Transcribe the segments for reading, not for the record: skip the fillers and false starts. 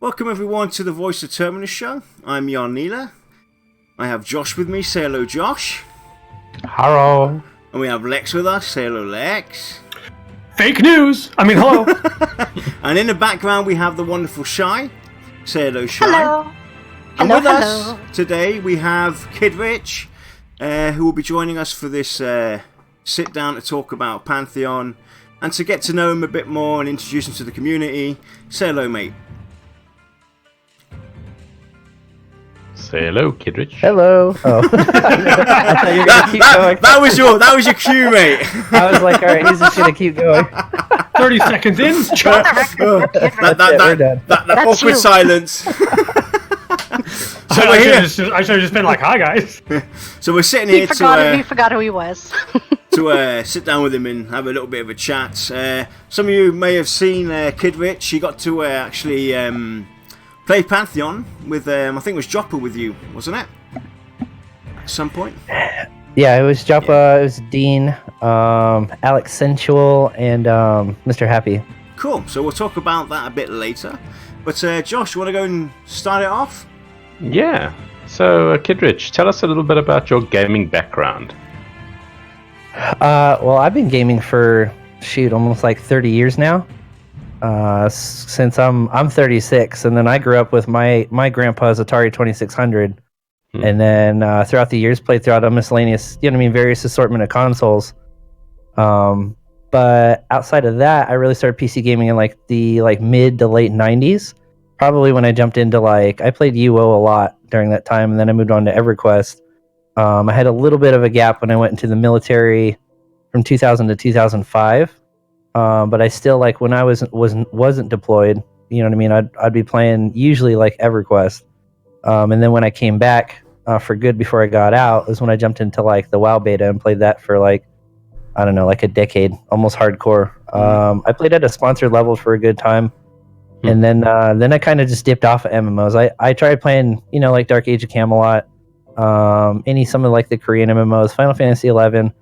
Welcome everyone to the Voice of Terminus show. I'm Jan Neela. I have Josh with me. Say hello, Josh. Hello. And we have Lex with us. Say hello, Lex. Fake news! I mean, hello! And in the background we have the wonderful Shy. Say hello, Shy. Hello. And Hello, with us today we have Kidritch, who will be joining us for this sit down to talk about Pantheon and to get to know him a bit more and introduce him to the community. Say hello, mate. Say hello, Kidritch. Hello. Oh. I thought you were gonna keep going. That was your cue, mate. I was like, all right, he's just gonna keep going. 30 seconds in, chop! That awkward silence. So I should have just been like, hi, guys. So we're sitting here He forgot who he was. to sit down with him and have a little bit of a chat. Some of you may have seen Kidritch. He got to actually play Pantheon with, I think it was Joppa with you, wasn't it? At some point? Yeah, it was Joppa, it was Dean, Alex Sensual, and Mr. Happy. Cool, so we'll talk about that a bit later. But Josh, you want to go and start it off? Yeah. So, Kidritch, tell us a little bit about your gaming background. Well, I've been gaming for, almost like 30 years now. Since I'm 36, and then I grew up with my grandpa's Atari 2600, and then throughout the years played throughout a miscellaneous, various assortment of consoles. But outside of that, I really started PC gaming in the mid to late 90s. Probably when I jumped into I played UO a lot during that time, and then I moved on to EverQuest. I had a little bit of a gap when I went into the military from 2000 to 2005. But I still when I wasn't deployed, I'd be playing usually EverQuest. And then when I came back for good before I got out is when I jumped into the WoW beta and played that for a decade, almost hardcore. I played at a sponsored level for a good time. And then I kind of just dipped off of MMOs. I tried playing, Dark Age of Camelot, some of the Korean MMOs, Final Fantasy 11,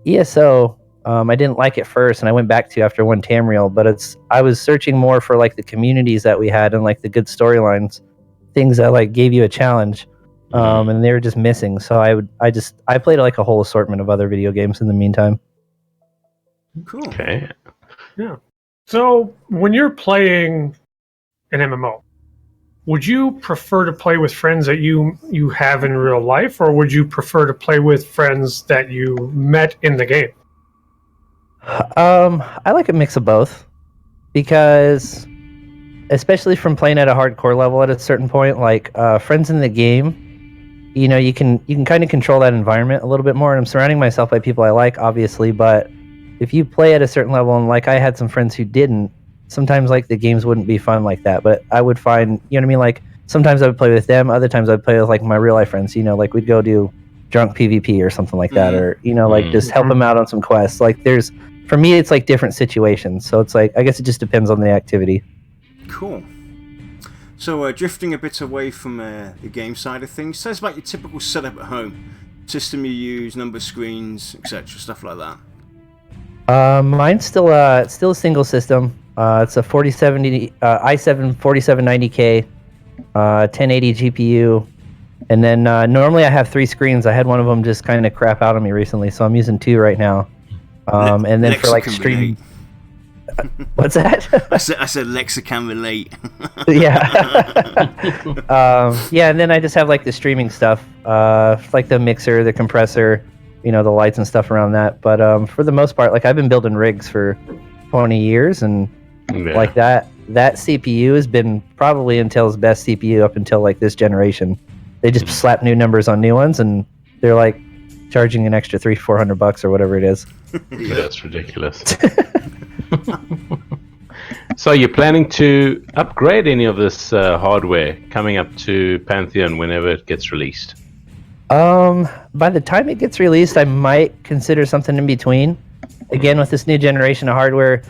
ESO. I didn't like it first, and I went back to after one Tamriel. But I was searching more for the communities that we had and the good storylines, things that gave you a challenge, and they were just missing. So I played a whole assortment of other video games in the meantime. Cool. Okay. Yeah. So, when you're playing an MMO, would you prefer to play with friends that you have in real life, or would you prefer to play with friends that you met in the game? I like a mix of both, because especially from playing at a hardcore level at a certain point, friends in the game, you can kind of control that environment a little bit more. And I'm surrounding myself by people I like, obviously, but if you play at a certain level, and I had some friends who didn't, sometimes the games wouldn't be fun like that. But I would find, sometimes I would play with them, other times I'd play with my real life friends. We'd go do drunk PvP or something like that, or just help them out on some quests. For me, it's different situations. So it's I guess it just depends on the activity. Cool. So drifting a bit away from the game side of things, tell us about your typical setup at home. System you use, number of screens, etc., stuff like that. Mine's still a single system. It's a 4070 i7 4790K, 1080 GPU, and then normally I have 3 screens. I had one of them just kind of crap out on me recently, so I'm using 2 right now. And then Lex for streaming. What's that? I said Lexa can relate. Yeah. Yeah, and then I just have the streaming stuff, the mixer, the compressor, the lights and stuff around that. But for the most part, I've been building rigs for 20 years, and that CPU has been probably Intel's best CPU up until this generation. They just slap new numbers on new ones, and they're charging an extra $300-400 or whatever it is. That's ridiculous. So you're planning to upgrade any of this hardware coming up to Pantheon whenever it gets released? By the time it gets released, I might consider something in between. Again, with this new generation of hardware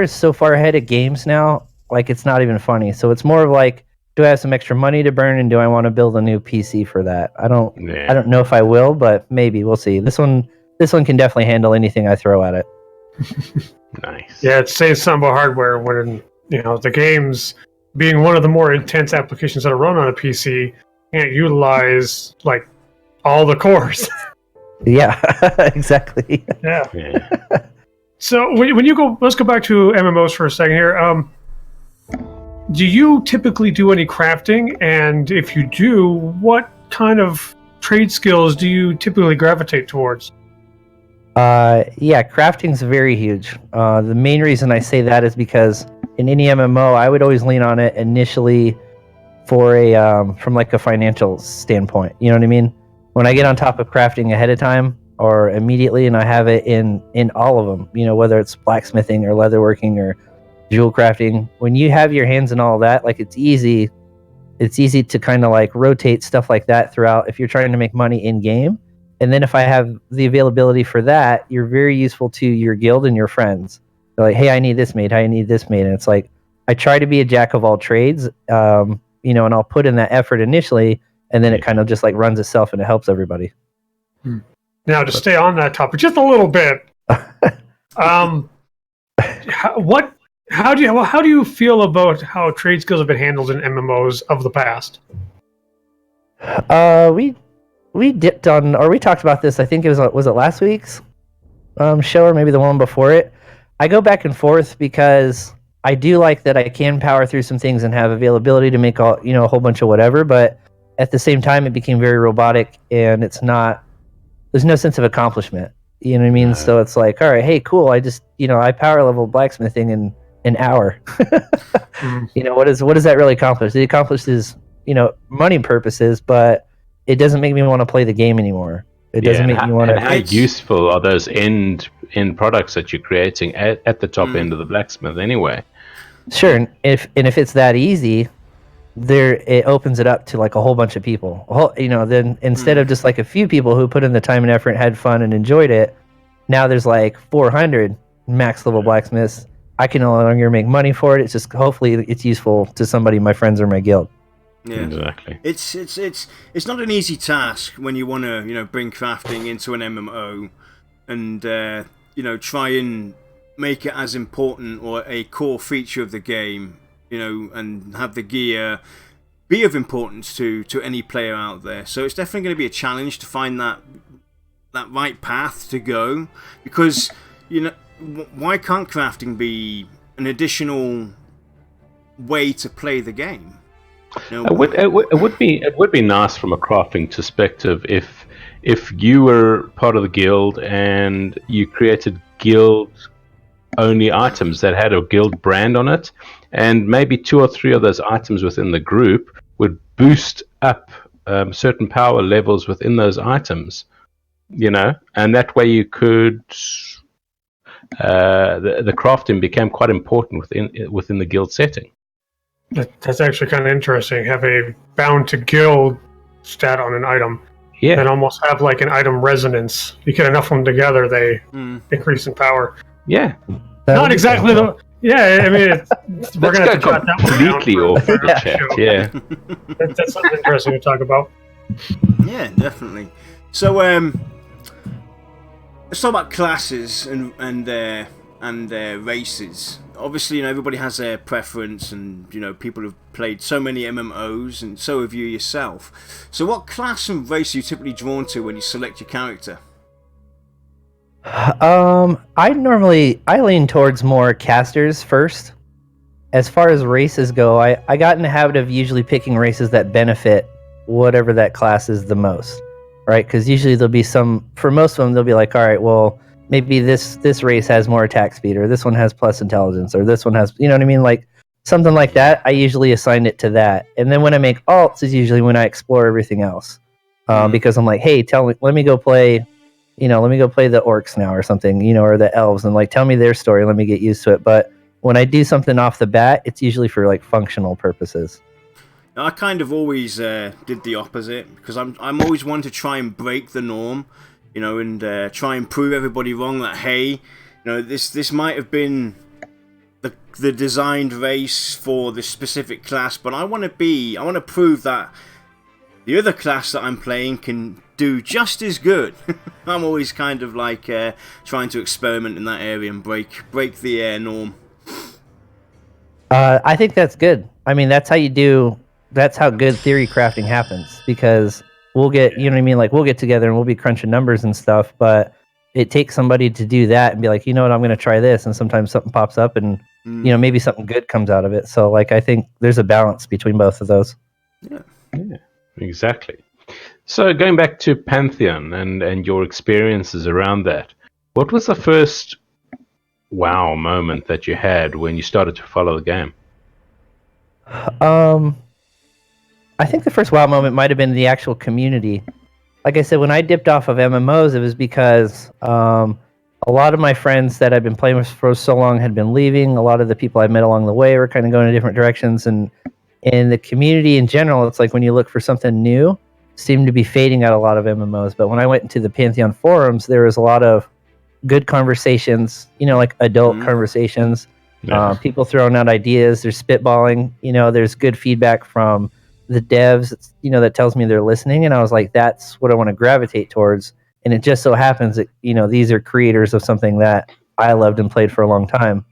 is so far ahead of games now, it's not even funny. So it's more of do I have some extra money to burn, and do I want to build a new PC for that? I don't know if I will, but maybe we'll see. This one can definitely handle anything I throw at it. Nice. Yeah, it saves some about hardware when the games being one of the more intense applications that are run on a PC, can't utilize like all the cores. Yeah, exactly. Yeah. So when you go, let's go back to MMOs for a second here. Do you typically do any crafting? And if you do, what kind of trade skills do you typically gravitate towards? Yeah, crafting's very huge. The main reason I say that is because in any MMO, I would always lean on it initially for from like a financial standpoint. You know what I mean? When I get on top of crafting ahead of time or immediately, and I have it in all of them, you know, whether it's blacksmithing or leatherworking or jewel crafting, when you have your hands in all that, like it's easy to kind of like rotate stuff like that throughout if you're trying to make money in game. And then if I have the availability for that, you're very useful to your guild and your friends. They're like, hey, I need this made. Hey, I need this made. And it's like, I try to be a jack of all trades, you know, and I'll put in that effort initially, and then it kind of just like runs itself and it helps everybody. Now, to stay on that topic just a little bit, how do you feel about how trade skills have been handled in MMOs of the past? We dipped on, or we talked about this. I think it was it last week's show, or maybe the one before it. I go back and forth because I do like that I can power through some things and have availability to make a whole bunch of whatever. But at the same time, it became very robotic, and there's no sense of accomplishment. You know what I mean? So it's like, all right, hey, cool. I just, I power level blacksmithing in an hour. You know, what does that really accomplish? It accomplishes, money purposes, but it doesn't make me want to play the game anymore. It doesn't make me want to. How useful are those end products that you're creating at the top end of the blacksmith anyway? Sure, and if it's that easy, it opens it up to like a whole bunch of people. Then instead of just like a few people who put in the time and effort, had fun, and enjoyed it, now there's like 400 max level blacksmiths. I can no longer make money for it. It's just hopefully it's useful to somebody, my friends or my guild. Yeah, exactly. It's not an easy task when you want to bring crafting into an MMO, and try and make it as important or a core feature of the game, and have the gear be of importance to any player out there. So it's definitely going to be a challenge to find that right path to go, because why can't crafting be an additional way to play the game? It would be nice from a crafting perspective if you were part of the guild and you created guild only items that had a guild brand on it, and maybe 2 or 3 of those items within the group would boost up certain power levels within those items, and that way you could the crafting became quite important within the guild setting. That's actually kind of interesting. Have a bound to guild stat on an item. Yeah. And almost have like an item resonance. You get enough of them together, they increase in power. Yeah. Not exactly the. Yeah, I mean, we're going to have to cut that one completely off the chat. Yeah. That's something interesting to talk about. Yeah, definitely. So, let's talk about classes and races. Obviously, everybody has their preference, and people have played so many MMOs, and so have you yourself. So, what class and race are you typically drawn to when you select your character? I lean towards more casters first. As far as races go, I got in the habit of usually picking races that benefit whatever that class is the most, right? Because usually there'll be for most of them, they'll be like, all right, well, maybe this race has more attack speed, or this one has plus intelligence, or this one has, you know what I mean? Like something like that. I usually assign it to that. And then when I make alts is usually when I explore everything else. Because I'm like, hey, let me go play the orcs now or something, or the elves, and like, tell me their story. Let me get used to it. But when I do something off the bat, it's usually for like functional purposes. I kind of always did the opposite, because I'm always one to try and break the norm. And try and prove everybody wrong that, hey, this might have been the designed race for this specific class, but I want to prove that the other class that I'm playing can do just as good. I'm always kind of like trying to experiment in that area and break the norm. I think that's good. I mean, that's how you do. That's how good theory crafting happens, because we'll get, you know what I mean, like we'll get together and we'll be crunching numbers and stuff, but it takes somebody to do that and be like, you know what, I'm going to try this, and sometimes something pops up and you know, maybe something good comes out of it. So like I think there's a balance between both of those. Yeah, exactly. So going back to Pantheon and your experiences around that, what was the first wow moment that you had when you started to follow the game? I think the first wow moment might have been the actual community. Like I said, when I dipped off of MMOs, it was because a lot of my friends that I'd been playing with for so long had been leaving. A lot of the people I met along the way were kind of going in different directions, and in the community in general, it's like when you look for something new, seemed to be fading out a lot of MMOs. But when I went into the Pantheon forums, there was a lot of good conversations, you know, like adult conversations, people throwing out ideas, there's spitballing, you know, there's good feedback from the devs, you know, that tells me they're listening. And I was like, that's what I want to gravitate towards. And it just so happens that, you know, these are creators of something that I loved and played for a long time.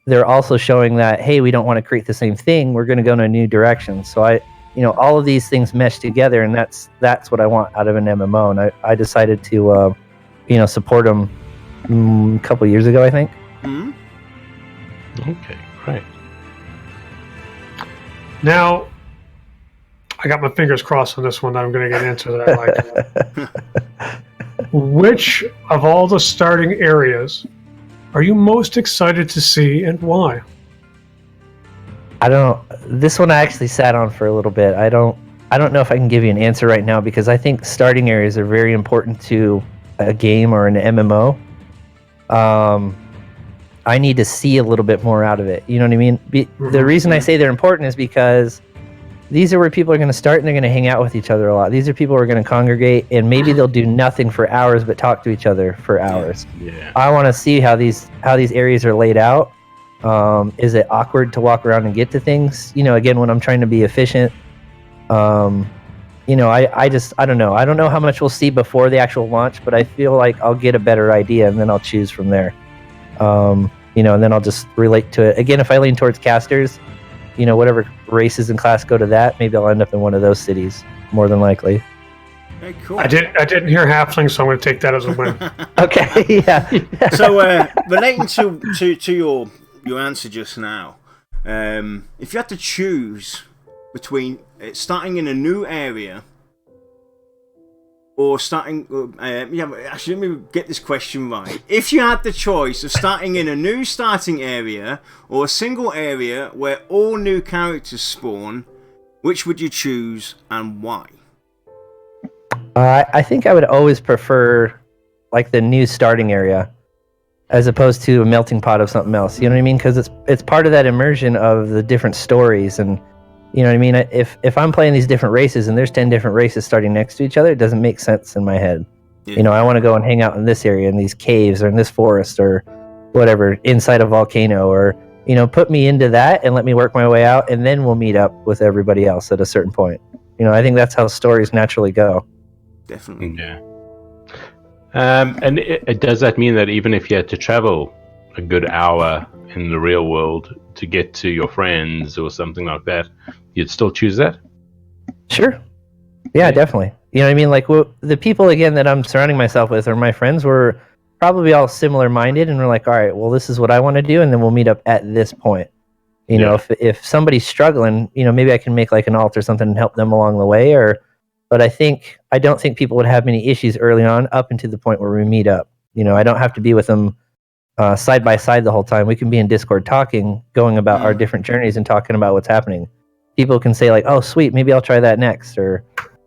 They're also showing that, hey, we don't want to create the same thing. We're going to go in a new direction. So you know, all of these things mesh together, and that's what I want out of an MMO. And I decided to, you know, support them a couple years ago, I think. Mm-hmm. Okay, great. Now, I got my fingers crossed on this one that I'm going to get into that I like. Which of all the starting areas are you most excited to see, and why? I don't. This one I actually sat on for a little bit. I don't know if I can give you an answer right now, because I think starting areas are very important to a game or an MMO. I need to see a little bit more out of it. You know what I mean? The reason I say they're important is because these are where people are going to start, and they're going to hang out with each other a lot. These are people who are going to congregate, and maybe they'll do nothing for hours but talk to each other for hours. Yeah. I want to see how these areas are laid out. Is it awkward to walk around and get to things? You know, again, when I'm trying to be efficient, you know, I don't know. I don't know how much we'll see before the actual launch, but I feel like I'll get a better idea, and then I'll choose from there. You know, and then I'll just relate to it. Again, if I lean towards casters, you know, whatever races and class go to that, maybe I'll end up in one of those cities, more than likely. Very cool. I didn't hear halfling, so I'm going to take that as a win. Okay, yeah. So, relating to your answer just now, if you had to choose between starting in a new area or starting, actually, let me get this question right. If you had the choice of starting in a new starting area or a single area where all new characters spawn, which would you choose and why? I think I would always prefer like the new starting area as opposed to a melting pot of something else. You know what I mean? Because it's part of that immersion of the different stories. And you know what I mean? If I'm playing these different races and there's 10 different races starting next to each other, it doesn't make sense in my head. Yeah. You know, I want to go and hang out in this area, in these caves, or in this forest, or whatever, inside a volcano, or, you know, put me into that and let me work my way out, and then we'll meet up with everybody else at a certain point. You know, I think that's how stories naturally go. Definitely. Yeah. And does that mean that even if you had to travel a good hour in the real world to get to your friends or something like that, you'd still choose that? Sure. Yeah, definitely. You know what I mean? Like, the people, again, that I'm surrounding myself with are my friends. We're probably all similar minded, and we're like, all right, well, this is what I want to do, and then we'll meet up at this point. You know, if somebody's struggling, you know, maybe I can make like an alt or something and help them along the way. But I don't think people would have many issues early on up until the point where we meet up. You know, I don't have to be with them side by side the whole time. We can be in Discord talking, going about our different journeys and talking about what's happening. People can say like, oh, sweet, maybe I'll try that next. Or,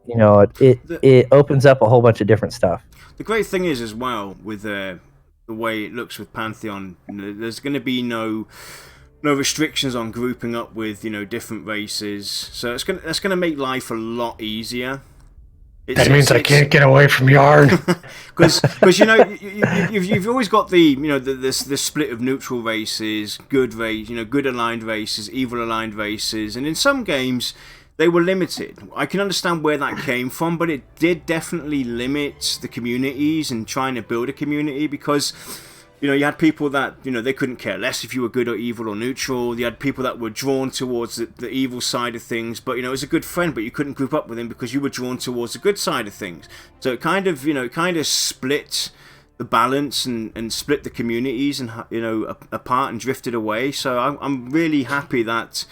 you know, it opens up a whole bunch of different stuff. The great thing is as well with the way it looks with Pantheon, there's going to be no restrictions on grouping up with, you know, different races. So that's going to make life a lot easier. That means I can't get away from yard. Because you know you've always got the, you know, the split of neutral races, good aligned races, evil aligned races, and in some games they were limited. I can understand where that came from, but it did definitely limit the communities and trying to build a community, because you had people that, they couldn't care less if you were good or evil or neutral. You had people that were drawn towards the evil side of things, but, it was a good friend, but you couldn't group up with him because you were drawn towards the good side of things. So it kind of, split the balance and split the communities and, apart and drifted away. So I'm really happy that,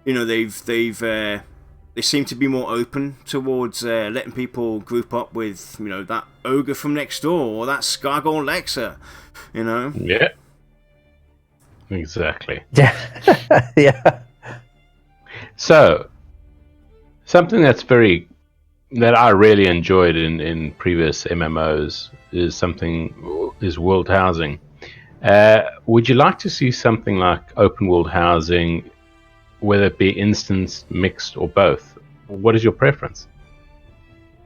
they seem to be more open towards letting people group up with, that ogre from next door or that Scargorn Lexa, Yeah. Exactly. Yeah. Yeah. So, something that I really enjoyed in previous MMOs is world housing. Would you like to see something like open world housing, whether it be instance, mixed, or both? What is your preference?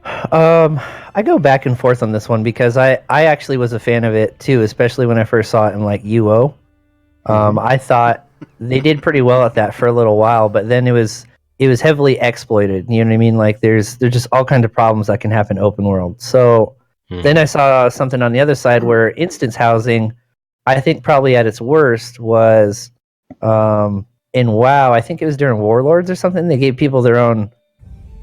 I go back and forth on this one because I actually was a fan of it too, especially when I first saw it in like UO. I thought they did pretty well at that for a little while, but then it was heavily exploited. You know what I mean? Like there's just all kinds of problems that can happen open world. So then I saw something on the other side where instance housing, I think probably at its worst was in WoW. I think it was during Warlords or something. They gave people their own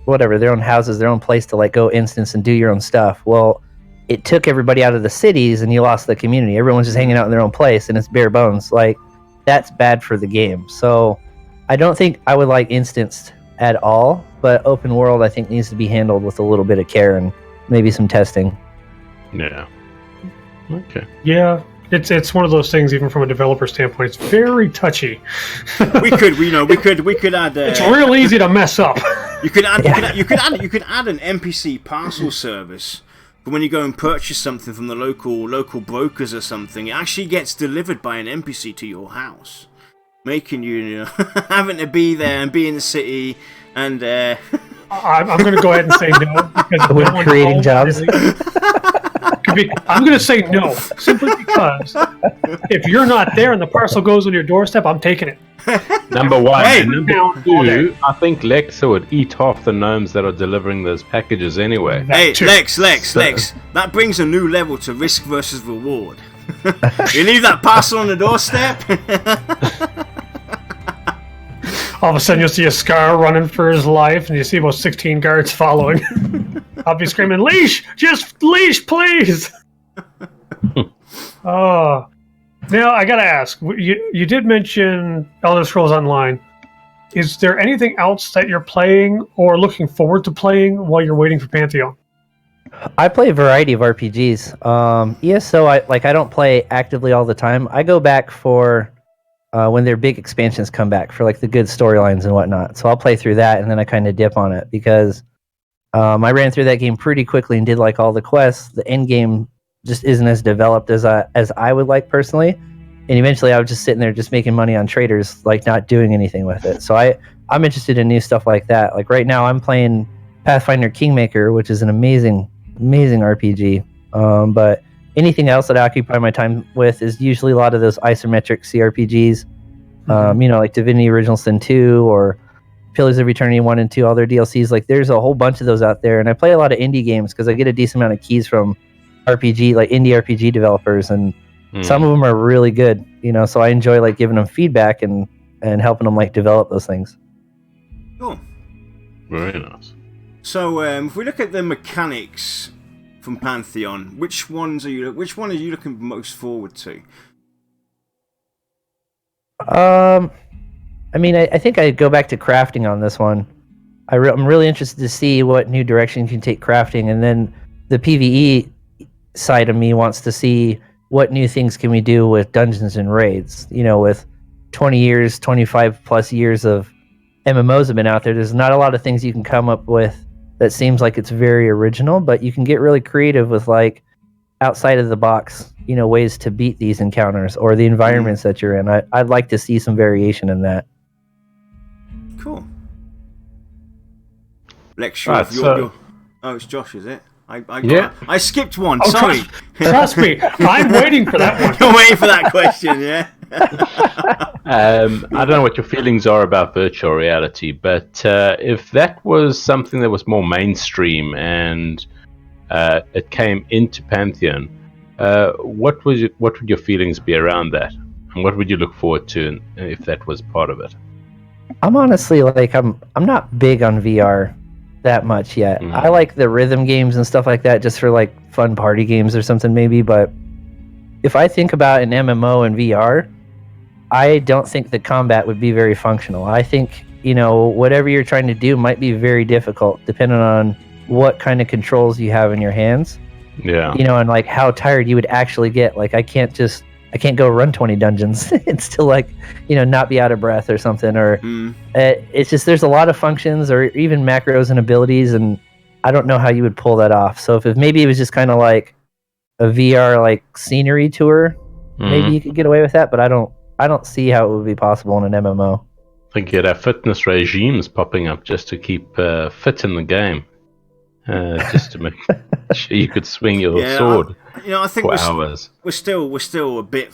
houses, their own place to like go instance and do your own stuff. Well, it took everybody out of the cities and you lost the community. Everyone's just hanging out in their own place and it's bare bones. Like that's bad for the game. So I don't think I would like instanced at all, but open world I think needs to be handled with a little bit of care and maybe some testing. Yeah. Okay. Yeah. It's one of those things, even from a developer standpoint, it's very touchy. we could add. It's real easy to mess up. You could add an NPC parcel service. But when you go and purchase something from the local brokers or something, it actually gets delivered by an NPC to your house, making you, having to be there and be in the city. And I'm going to go ahead and say no because we're creating jobs. I'm going to say no, simply because if you're not there and the parcel goes on your doorstep, I'm taking it. Number one. Hey, and number two, I think Lexa would eat half the gnomes that are delivering those packages anyway. Hey, Lex, that brings a new level to risk versus reward. You leave that parcel on the doorstep. All of a sudden, you'll see a Scar running for his life, and you see about 16 guards following. I'll be screaming, "Leash! Just leash, please!" Oh. Now, I gotta ask, you did mention Elder Scrolls Online. Is there anything else that you're playing or looking forward to playing while you're waiting for Pantheon? I play a variety of RPGs. ESO, I don't play actively all the time. I go back for when their big expansions come back for like the good storylines and whatnot. So I'll play through that and then I kind of dip on it because I ran through that game pretty quickly and did like all the quests. The end game just isn't as developed as I would like personally. And eventually I was just sitting there just making money on traders, like not doing anything with it. So I'm interested in new stuff like that. Like right now I'm playing Pathfinder Kingmaker, which is an amazing RPG. But anything else that I occupy my time with is usually a lot of those isometric CRPGs, like Divinity Original Sin 2 or Pillars of Eternity 1 and 2, all their DLCs. Like there's a whole bunch of those out there. And I play a lot of indie games because I get a decent amount of keys from indie RPG developers, and some of them are really good, so I enjoy like giving them feedback and helping them like develop those things. Cool. Very nice. So if we look at the mechanics from Pantheon, which one are you looking most forward to? I think I go back to crafting on this one. I'm really interested to see what new direction you can take crafting, and then the PvE side of me wants to see what new things can we do with dungeons and raids. With 25 plus years of MMOs have been out there, there's not a lot of things you can come up with that seems like it's very original, but you can get really creative with like outside of the box, ways to beat these encounters or the environments that you're in. I'd like to see some variation in that. Cool. Lex, oh, it's Josh, is it? I skipped one. Oh, sorry. Trust me, I'm waiting for that one. You're waiting for that question, yeah? I don't know what your feelings are about virtual reality, but if that was something that was more mainstream and it came into Pantheon, what would your feelings be around that, and what would you look forward to if that was part of it? I'm honestly like I'm not big on VR that much yet. I like the rhythm games and stuff like that just for like fun party games or something maybe, but if I think about an MMO in VR, I don't think the combat would be very functional. I think, whatever you're trying to do might be very difficult depending on what kind of controls you have in your hands. Yeah. And like how tired you would actually get. Like I can't go run 20 dungeons and still like, not be out of breath or something. Or it's just there's a lot of functions or even macros and abilities, and I don't know how you would pull that off. So if maybe it was just kind of like a VR like scenery tour, maybe you could get away with that. But I don't see how it would be possible in an MMO. I think you'd have fitness regimes popping up just to keep fit in the game, just to make sure you could swing your sword. I think for hours. We're still a bit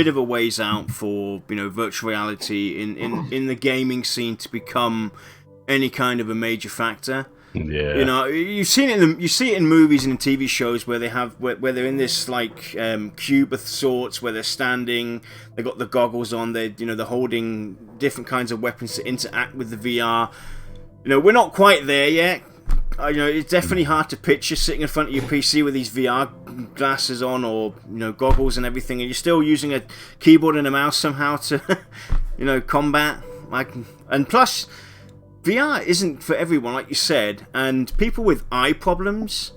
of a ways out for virtual reality in the gaming scene to become any kind of a major factor. Yeah. You see it in movies and in TV shows where they're in this like cube of sorts where they're standing, they got the goggles on, they're holding different kinds of weapons to interact with the VR. We're not quite there yet. It's definitely hard to picture sitting in front of your PC with these VR glasses on or goggles and everything, and you're still using a keyboard and a mouse somehow to combat. And plus, VR isn't for everyone, like you said, and people with eye problems,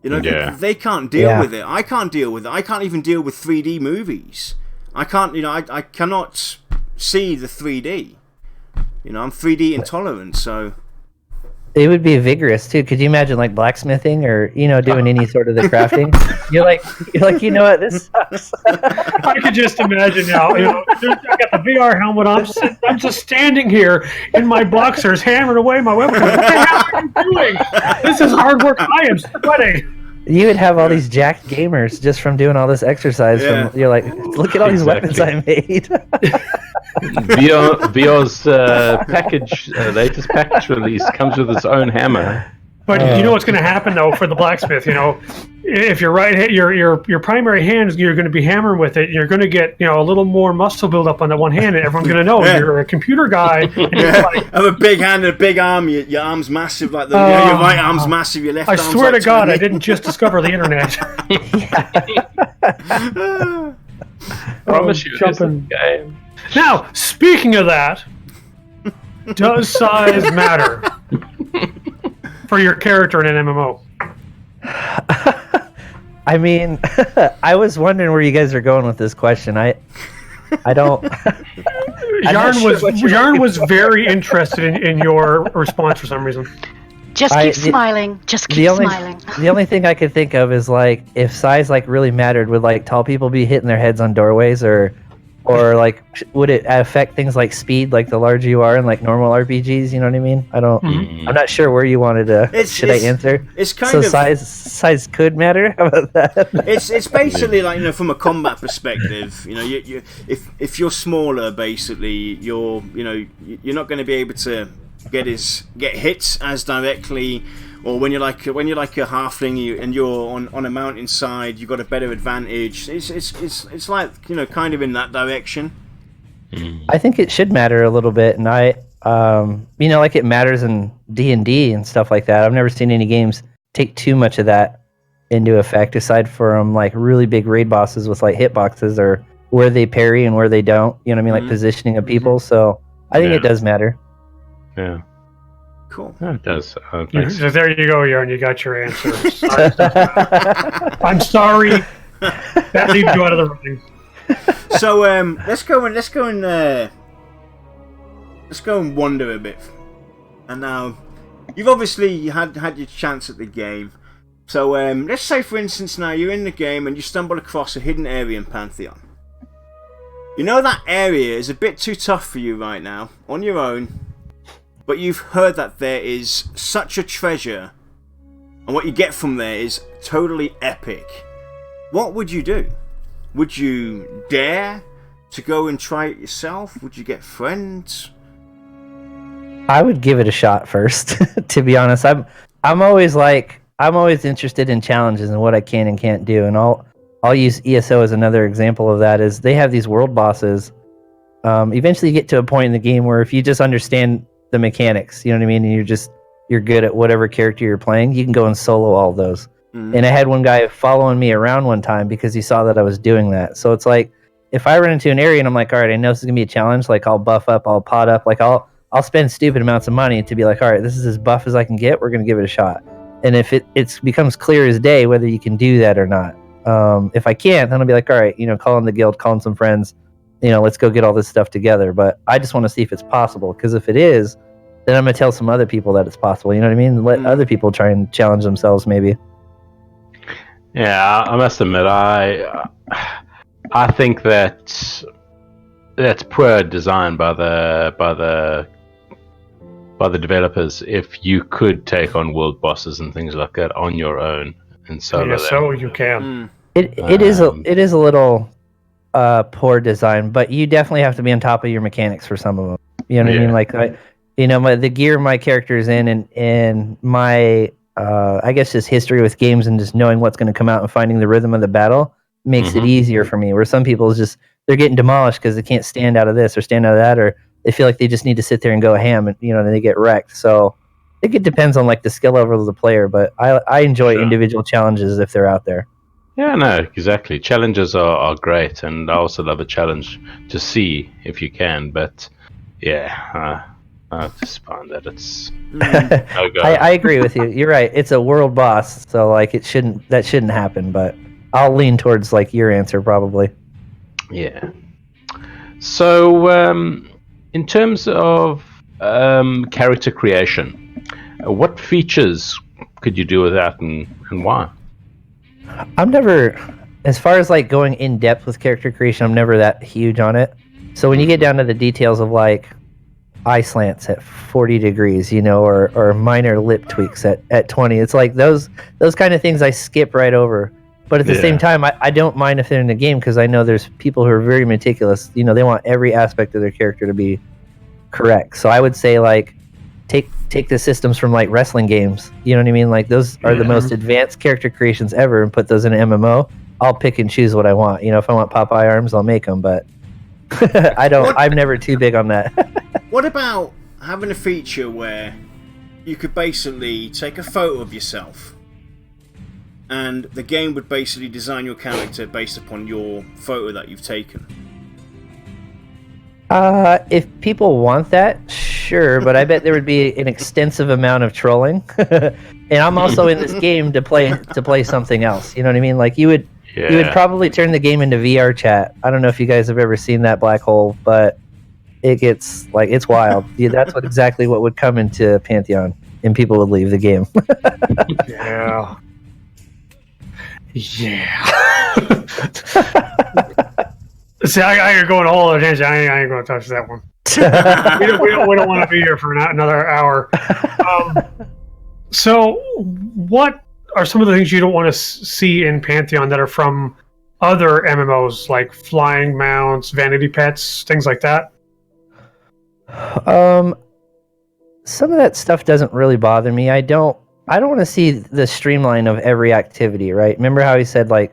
they can't deal with it. I can't deal with it. I can't even deal with 3D movies. I can't, I cannot see the 3D. I'm 3D intolerant, so. It would be vigorous too. Could you imagine like blacksmithing or doing any sort of the crafting? You're like what, this sucks. I could just imagine now. I got the VR helmet on. I'm just standing here in my boxers, hammering away my weapon. What the hell are you doing? This is hard work. I am sweating. You would have all these jacked gamers just from doing all this exercise. Yeah. You're like, look at all these weapons I made. VR's latest package release comes with its own hammer. But you know what's going to happen though for the blacksmith? If you're right, your primary hand, you're going to be hammering with it. You're going to get a little more muscle build up on that one hand, and everyone's going to know you're a computer guy. And I have a big hand and a big arm. Your arm's massive, like your right arm's massive. Your left. I arm's swear like to God, tiny. I didn't just discover the internet. Promise you, it isn't a game. Now, speaking of that, does size matter for your character in an MMO? I mean, I was wondering where you guys are going with this question. I don't. Yarn was very interested in your response for some reason. Just keep smiling. Just keep smiling. The only thing I could think of is like if size like really mattered, would like tall people be hitting their heads on doorways or like would it affect things like speed, like the larger you are in like normal RPGs? You know what I mean? I don't. I'm not sure where you wanted to. I answer? It's kind of size could matter. How about that? It's basically like from a combat perspective. If you're smaller, basically you're not going to be able to get hits as directly, or when you're like a halfling and you're on a mountainside, you've got a better advantage. It's like kind of in that direction. I think it should matter a little bit, and I like it matters in D&D and stuff like that. I've never seen any games take too much of that into effect, aside from like really big raid bosses with like hitboxes or where they parry and where they don't. You know what I mean, like positioning of people. So I think it does matter. Yeah. Cool. Yeah, it does. So there you go, Yarn. You got your answer. I'm sorry. That leaves you out of the running. So let's go and wander a bit. And now you've obviously had your chance at the game. So let's say, for instance, now you're in the game and you stumble across a hidden area in Pantheon. That area is a bit too tough for you right now on your own. But you've heard that there is such a treasure, and what you get from there is totally epic. What would you do? Would you dare to go and try it yourself? Would you get friends? I would give it a shot first. To be honest, I'm always like I'm always interested in challenges and what I can and can't do, and I'll use ESO as another example of that. Is they have these world bosses. Eventually, you get to a point in the game where if you just understand the mechanics, you know what I mean, and you're good at whatever character you're playing, you can go and solo all of those. And I had one guy following me around one time because he saw that I was doing that. So it's like, if I run into an area and I'm like, all right, I know this is gonna be a challenge, like I'll buff up, I'll pot up, like I'll spend stupid amounts of money to be like, all right, this is as buff as I can get, we're gonna give it a shot. And if it becomes clear as day whether you can do that or not. If I can't, then I'll be like, all right, calling the guild, calling some friends, let's go get all this stuff together. But I just want to see if it's possible, because if it is, then I'm gonna tell some other people that it's possible. You know what I mean? Let other people try and challenge themselves, maybe. Yeah, I must admit, I think that's poor design by the developers. If you could take on world bosses and things like that on your own and solo them. So you can. It is a little poor design, but you definitely have to be on top of your mechanics for some of them. You know what I mean? Like the gear my character is in, and my I guess just history with games and just knowing what's going to come out and finding the rhythm of the battle makes it easier for me. Where some people they're getting demolished because they can't stand out of this or stand out of that, or they feel like they just need to sit there and go ham, and then they get wrecked. So I think it depends on like the skill level of the player, but I enjoy individual challenges if they're out there. Yeah, no, exactly. Challenges are great, and I also love a challenge to see if you can. But yeah, I just find that it's no go. I agree with you. You're right. It's a world boss, so like that shouldn't happen. But I'll lean towards like your answer probably. Yeah. So in terms of character creation, what features could you do with that, and why? I'm never, as far as like going in depth with character creation, I'm never that huge on it. So when you get down to the details of like eye slants at 40 degrees, or minor lip tweaks at 20, it's like those kind of things I skip right over. But at the same time, I don't mind if they're in the game, because I know there's people who are very meticulous. They want every aspect of their character to be correct. So I would say like take the systems from like wrestling games. You know what I mean? Like those are the most advanced character creations ever, and put those in an MMO. I'll pick and choose what I want. If I want Popeye arms, I'll make them. But I'm never too big on that. What about having a feature where you could basically take a photo of yourself, and the game would basically design your character based upon your photo that you've taken? If people want that, sure, but I bet there would be an extensive amount of trolling. And I'm also in this game to play something else. You know what I mean? Like you would probably turn the game into VR chat. I don't know if you guys have ever seen that black hole, but it gets like, it's wild. Yeah, that's exactly what would come into Pantheon, and people would leave the game. Yeah. See, I could go on a whole other tangent. I ain't going to touch that one. we don't want to be here for another hour. So, what are some of the things you don't want to see in Pantheon that are from other MMOs, like flying mounts, vanity pets, things like that? Some of that stuff doesn't really bother me. I don't want to see the streamline of every activity, right? Remember how he said like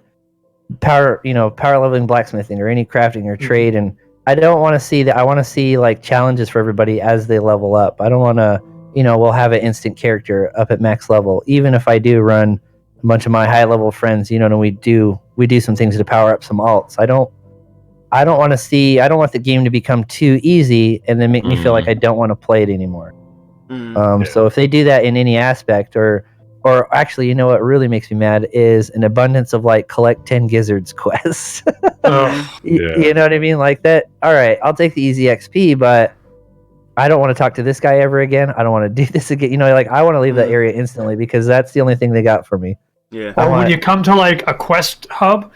power leveling blacksmithing or any crafting or trade, and I don't want to see that. I want to see like challenges for everybody as they level up. I don't want to, we'll have an instant character up at max level, even if I do run a bunch of my high level friends, and we do some things to power up some alts. I don't want the game to become too easy and then make me feel like I don't want to play it anymore. So if they do that in any aspect, or actually, what really makes me mad is an abundance of like collect 10 gizzards quests. You know what I mean? Like that. All right, I'll take the easy XP, but I don't want to talk to this guy ever again. I don't want to do this again. I want to leave that area instantly, because that's the only thing they got for me. Yeah. Or when you come to like a quest hub,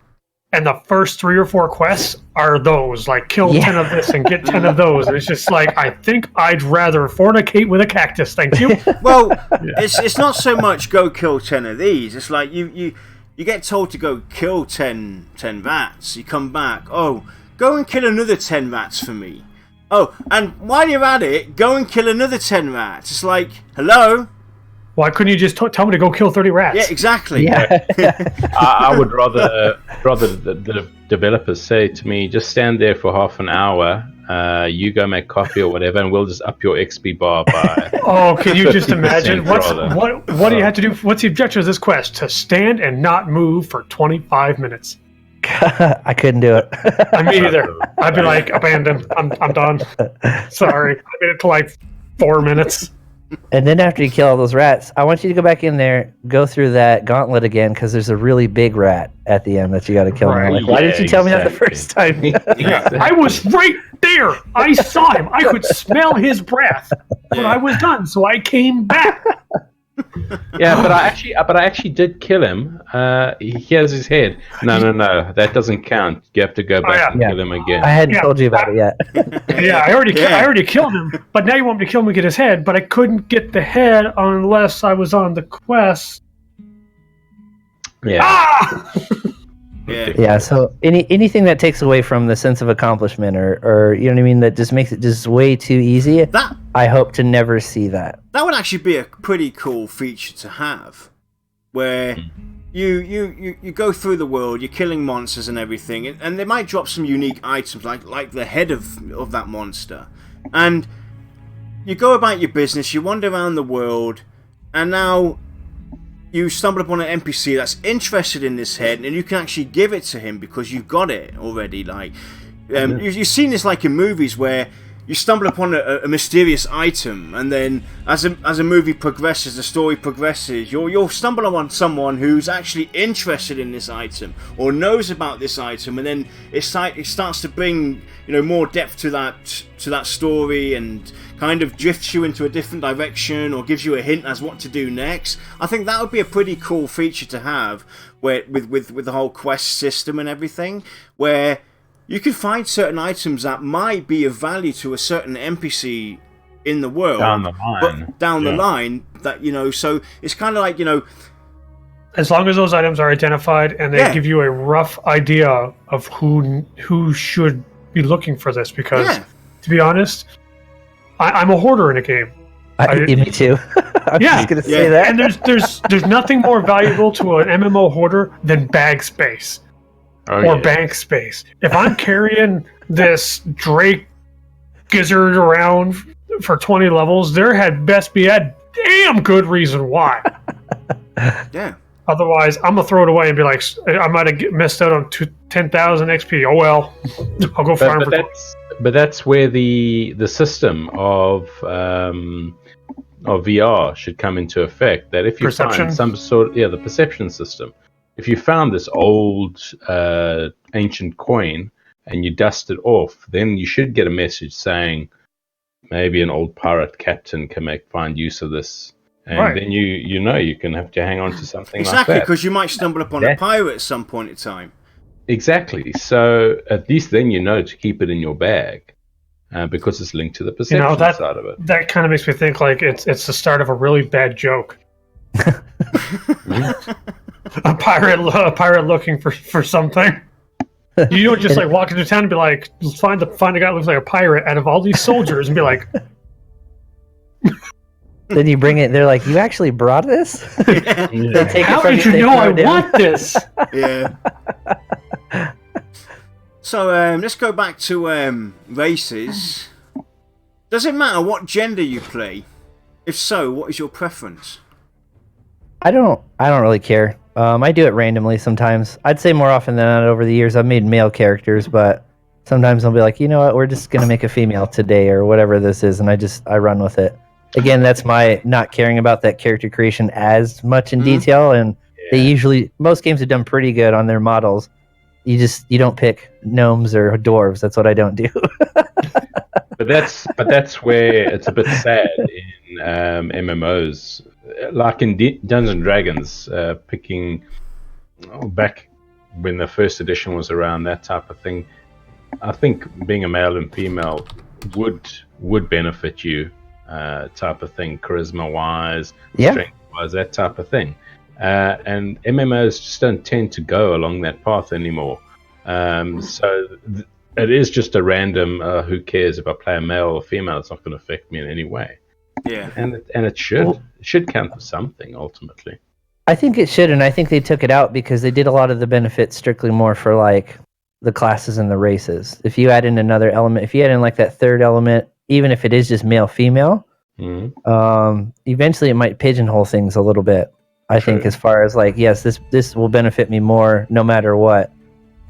and the first 3 or 4 quests are those, like kill 10 of this and get 10 of those. And it's just like, I think I'd rather fornicate with a cactus, thank you. Well, it's not so much go kill 10 of these. It's like you get told to go kill 10 vats. You come back, oh, go and kill another 10 vats for me. Oh, and while you're at it, go and kill another 10 vats. It's like, hello? Why couldn't you just tell me to go kill 30 rats? Yeah, exactly. Yeah. I would rather the developers say to me, just stand there for half an hour. You go make coffee or whatever, and we'll just up your XP bar by. Oh, can you just imagine? 50% What do you have to do? What's the objective of this quest? To stand and not move for 25 minutes. I couldn't do it. I mean, either. I'd be like, abandoned. I'm done. Sorry. I made it to like 4 minutes. And then after you kill all those rats, I want you to go back in there, go through that gauntlet again, because there's a really big rat at the end that you got to kill. Right. Like, why didn't you tell me that the first time? I was right there. I saw him. I could smell his breath when I was done, so I came back. Yeah, but I actually did kill him. He has his head. No, that doesn't count. You have to go back and kill him again. I hadn't told you about it yet. Yeah, I already killed him. But now you want me to kill him and get his head, but I couldn't get the head unless I was on the quest. Yeah. Ah! Yeah, so anything that takes away from the sense of accomplishment or you know what I mean, that just makes it just way too easy, I hope to never see that. That would actually be a pretty cool feature to have, where you go through the world, you're killing monsters and everything, and they might drop some unique items like the head of that monster, and you go about your business, you wander around the world, and now you stumble upon an NPC that's interested in this head, and you can actually give it to him because you've got it already. Like, you've seen this like in movies where you stumble upon a mysterious item, and then as a movie progresses, the story progresses, you'll stumble upon someone who's actually interested in this item or knows about this item, and then it starts to bring more depth to that story and kind of drifts you into a different direction or gives you a hint as what to do next. I think that would be a pretty cool feature to have, where with the whole quest system and everything, where you can find certain items that might be of value to a certain NPC in the world down the line. But down the line, that so it's kind of like as long as those items are identified and they give you a rough idea of who should be looking for this, because to be honest, I'm a hoarder in a game. Me too. I'm just gonna say that. And there's nothing more valuable to an MMO hoarder than bag space. Bank space. If I'm carrying this Drake gizzard around for 20 levels, there had best be a damn good reason why. Yeah. Otherwise, I'm gonna throw it away and be like, I might have missed out on 10,000 XP. Oh well, I'll go farm for. But that's where the system of VR should come into effect. That if you find some sort, the perception system. If you found this old ancient coin and you dust it off, then you should get a message saying maybe an old pirate captain can find use of this, and then you can have to hang on to something like that. Exactly, because you might stumble upon a pirate at some point in time. Exactly. So at least then to keep it in your bag, because it's linked to the perception side of it. That kind of makes me think like it's the start of a really bad joke. A pirate looking for something. You don't just like walk into town and be like, find a guy that looks like a pirate out of all these soldiers and be like. Then you bring it. They're like, you actually brought this? How did you know I want this? Yeah. So let's go back to races. Does it matter what gender you play? If so, what is your preference? I don't really care. I do it randomly sometimes. I'd say more often than not over the years I've made male characters, but sometimes I'll be like, you know what, we're just gonna make a female today or whatever this is, and I run with it. Again, that's my not caring about that character creation as much in detail, and most games have done pretty good on their models. You don't pick gnomes or dwarves. That's what I don't do. But that's where it's a bit sad in MMOs. Like in Dungeons and Dragons, picking back when the first edition was around, that type of thing. I think being a male and female would benefit you, type of thing, charisma-wise, strength-wise, that type of thing. And MMOs just don't tend to go along that path anymore. So it is just a random, who cares if I play a male or female? It's not going to affect me in any way. Yeah. And it should count for something ultimately. I think it should, and I think they took it out because they did a lot of the benefits strictly more for like the classes and the races. If you add in another element, if you add in like that third element, even if it is just male female, eventually it might pigeonhole things a little bit. I think as far as like, yes, this will benefit me more no matter what.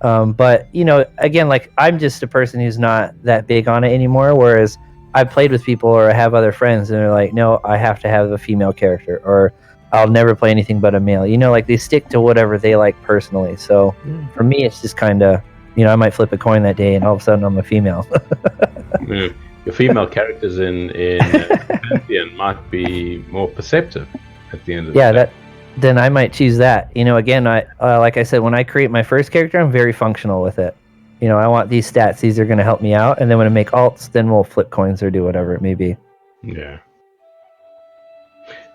But you know, again, like I'm just a person who's not that big on it anymore. Whereas I've played with people or I have other friends and they're like, no, I have to have a female character, or I'll never play anything but a male. You know, like they stick to whatever they like personally. So for me, it's just kind of, you know, I might flip a coin that day and all of a sudden I'm a female. Your female characters in Pantheon might be more perceptive at the end of the day. Then I might choose that. You know, again, I like I said, when I create my first character, I'm very functional with it. You know, I want these stats. These are going to help me out. And then when I make alts, then we'll flip coins or do whatever it may be. Yeah.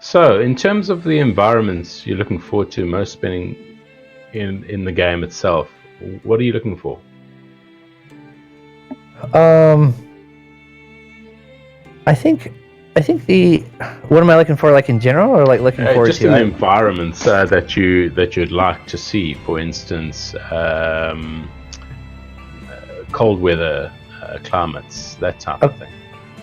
So, in terms of the environments you're looking forward to most spending in the game itself, what are you looking for? I think the what am I looking for, like in general, or like looking forward just to? in the environments that you'd like to see. For instance, cold weather climates, that type of thing.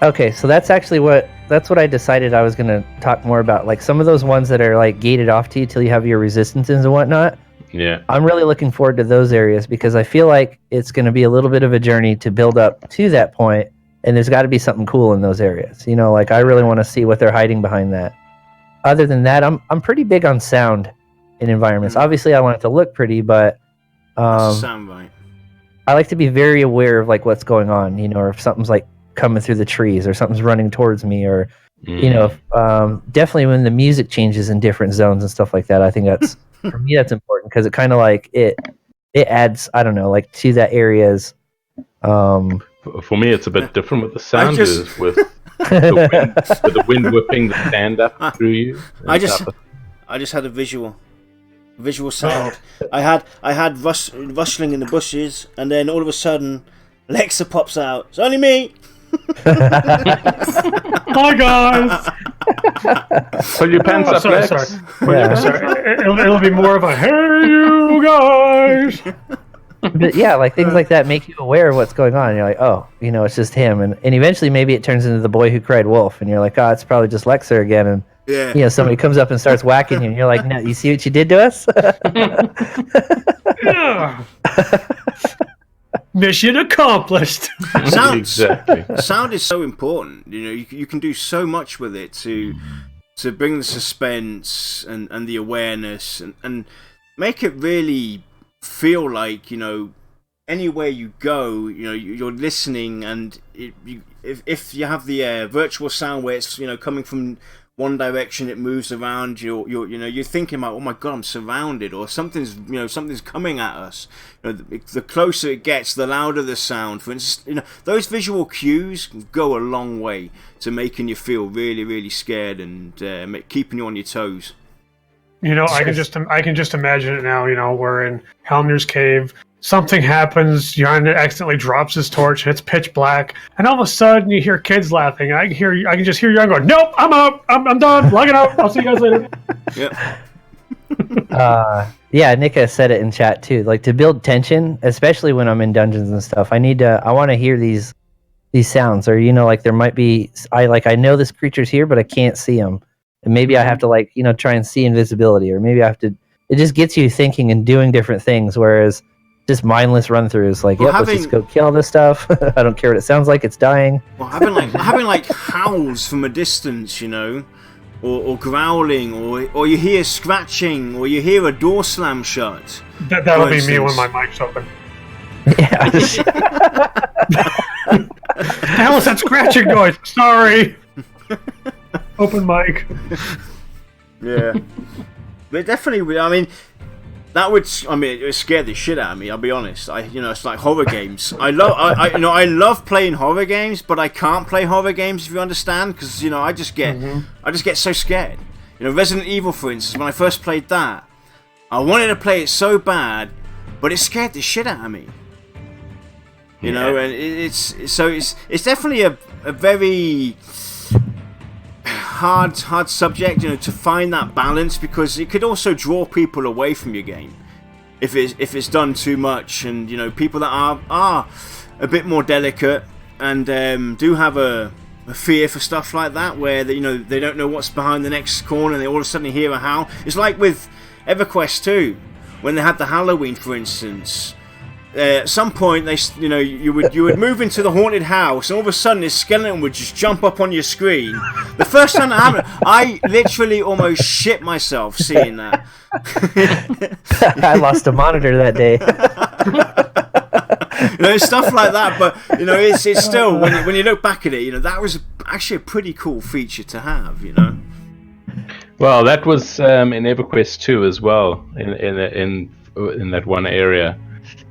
Okay, so that's what I decided I was going to talk more about. Like some of those ones that are like gated off to you till you have your resistances and whatnot. Yeah. I'm really looking forward to those areas because I feel like it's going to be a little bit of a journey to build up to that point, and there's got to be something cool in those areas. You know, like I really want to see what they're hiding behind that. Other than that, I'm pretty big on sound in environments. Obviously, I want it to look pretty, but that's a sound right. I like to be very aware of like what's going on. You know, or if something's like coming through the trees, or something's running towards me, or you know, definitely when the music changes in different zones and stuff like that. I think that's for me that's important because it kind of like it adds, I don't know, like to that area's. For me, it's a bit different with the sound with the wind whipping the sand up through you. I just had a visual sound. I had rustling in the bushes, and then all of a sudden, Lexa pops out. It's only me. Hi guys. Pull your pants up, sorry. Lex. Sorry. It'll be more of a hey you guys. But yeah, like things like that make you aware of what's going on. You're like, oh, you know, it's just him, and eventually maybe it turns into the boy who cried wolf, and you're like, oh, it's probably just Lexa again, and you know, somebody comes up and starts whacking you, and you're like, no, you see what you did to us? Yeah. Mission accomplished. Sound is so important. You know, you can do so much with it to bring the suspense and the awareness and make it really feel like, you know, anywhere you go, you know, you're listening, and if you have the virtual sound where it's, you know, coming from one direction, it moves around. You're thinking about, oh my god, I'm surrounded, or something's coming at us. You know, the closer it gets, the louder the sound. For instance, you know, those visual cues go a long way to making you feel really, really scared and keeping you on your toes. You know, I can just imagine it now. You know, we're in Helmir's cave. Something happens. Jan accidentally drops his torch, and it's pitch black. And all of a sudden, you hear kids laughing. I can just hear Jan going, "Nope, I'm out. I'm done. Logging out. I'll see you guys later." Yep. Yeah, Nika said it in chat too. Like to build tension, especially when I'm in dungeons and stuff. I want to hear these sounds, or you know, like there might be. I know this creature's here, but I can't see him. And maybe I have to, like, you know, try and see invisibility, or maybe I have to. It just gets you thinking and doing different things, whereas just mindless run-throughs, like, let's just go kill this stuff. I don't care what it sounds like; it's dying. Well, having like howls from a distance, you know, or growling, or you hear scratching, or you hear a door slam shut. That'll be me when my mic's open. Yeah. The hell is that scratching noise? Sorry. Open mic. Yeah, but definitely. I mean, it scared the shit out of me. I'll be honest. It's like horror games. I love playing horror games, but I can't play horror games, if you understand, because you know I just get so scared. You know, Resident Evil, for instance, when I first played that, I wanted to play it so bad, but it scared the shit out of me. You know, and it's definitely a very hard subject, to find that balance, because it could also draw people away from your game if it's done too much, and people that are a bit more delicate and do have a fear for stuff like that, where they don't know what's behind the next corner, and they all of a sudden hear a howl. It's like with EverQuest 2, when they had the Halloween, for instance. At some point, you would move into the haunted house, and all of a sudden, this skeleton would just jump up on your screen. The first time that happened, I literally almost shit myself seeing that. I lost a monitor that day. Stuff like that. But it's still, when you look back at it, that was actually a pretty cool feature to have. Well, that was in EverQuest 2 as well. In that one area,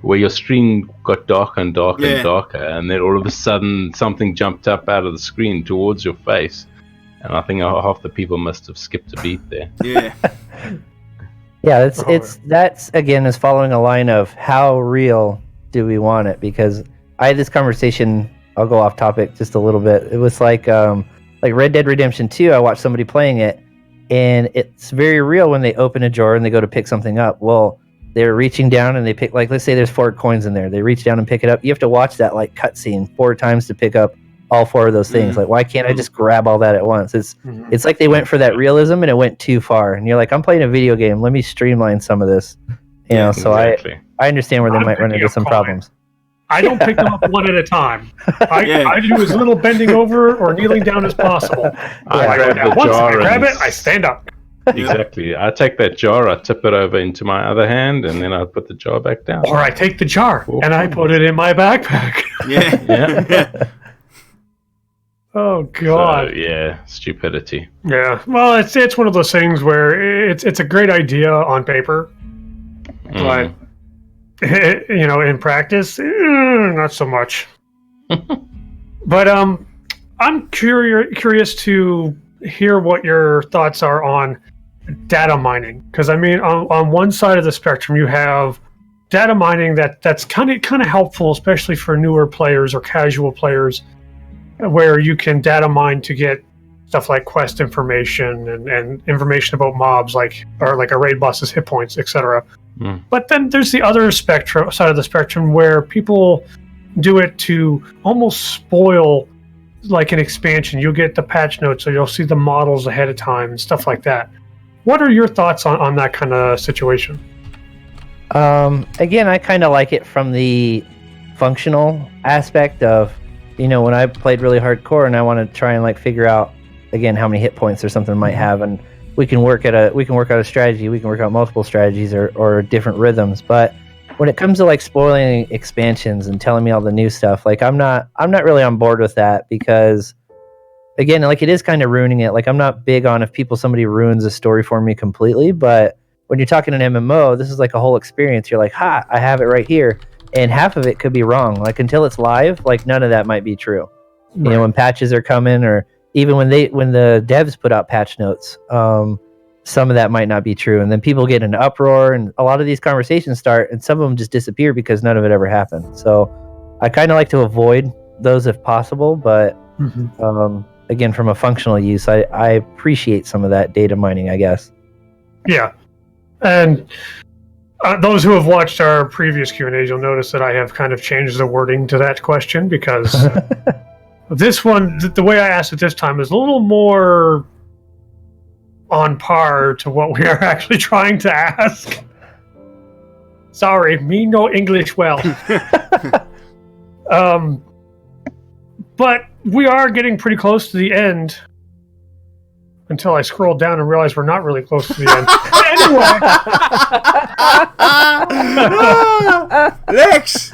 where your screen got darker and darker and darker, and then all of a sudden something jumped up out of the screen towards your face, and I think half the people must have skipped a beat there. Yeah. Yeah, that's again is following a line of how real do we want it? Because I had this conversation. I'll go off topic just a little bit. It was like Red Dead Redemption 2. I watched somebody playing it, and it's very real when they open a drawer and they go to pick something up. Well, they're reaching down and they pick, like, let's say there's 4 coins in there. They reach down and pick it up. You have to watch that like cutscene 4 times to pick up all 4 of those things. Like, why can't I just grab all that at once? It's like they went for that realism and it went too far. And you're like, I'm playing a video game. Let me streamline some of this. So exactly. I understand where they might run into some problems. I don't pick them up one at a time. I do as little bending over or kneeling down as possible. I grab it, I stand up. Exactly. I take that jar, I tip it over into my other hand, and then I put the jar back down. Or I take the jar and I put it in my backpack. Yeah. Oh God. So, stupidity. Yeah. Well, it's one of those things where it's a great idea on paper, but in practice, not so much. But I'm curious to hear what your thoughts are on data mining, because on one side of the spectrum you have data mining that's kind of helpful, especially for newer players or casual players, where you can data mine to get stuff like quest information and information about mobs, like a raid boss's hit points, etc. But then there's the other side of the spectrum where people do it to almost spoil like an expansion. You'll get the patch notes, so you'll see the models ahead of time and stuff like that. What are your thoughts on that kind of situation? Again, I kind of like it from the functional aspect of, when I played really hardcore and I want to try and like figure out again how many hit points or something might have, and we can work out a strategy. We can work out multiple strategies or different rhythms. But when it comes to like spoiling expansions and telling me all the new stuff, like I'm not really on board with that, because again, like it is kind of ruining it. Like I'm not big on if somebody ruins a story for me completely, but when you're talking an MMO, this is like a whole experience. You're like, I have it right here, and half of it could be wrong. Like until it's live, like none of that might be true. Right. When patches are coming, or even when the devs put out patch notes, some of that might not be true, and then people get in an uproar, and a lot of these conversations start, and some of them just disappear because none of it ever happened. So I kind of like to avoid those if possible, but again, from a functional use, I appreciate some of that data mining, I guess. Yeah, and those who have watched our previous Q&As, you'll notice that I have kind of changed the wording to that question, because this one, the way I asked it this time, is a little more on par to what we are actually trying to ask. Sorry, me no English well. But we are getting pretty close to the end, until I scroll down and realize we're not really close to the end. Anyway. Lex!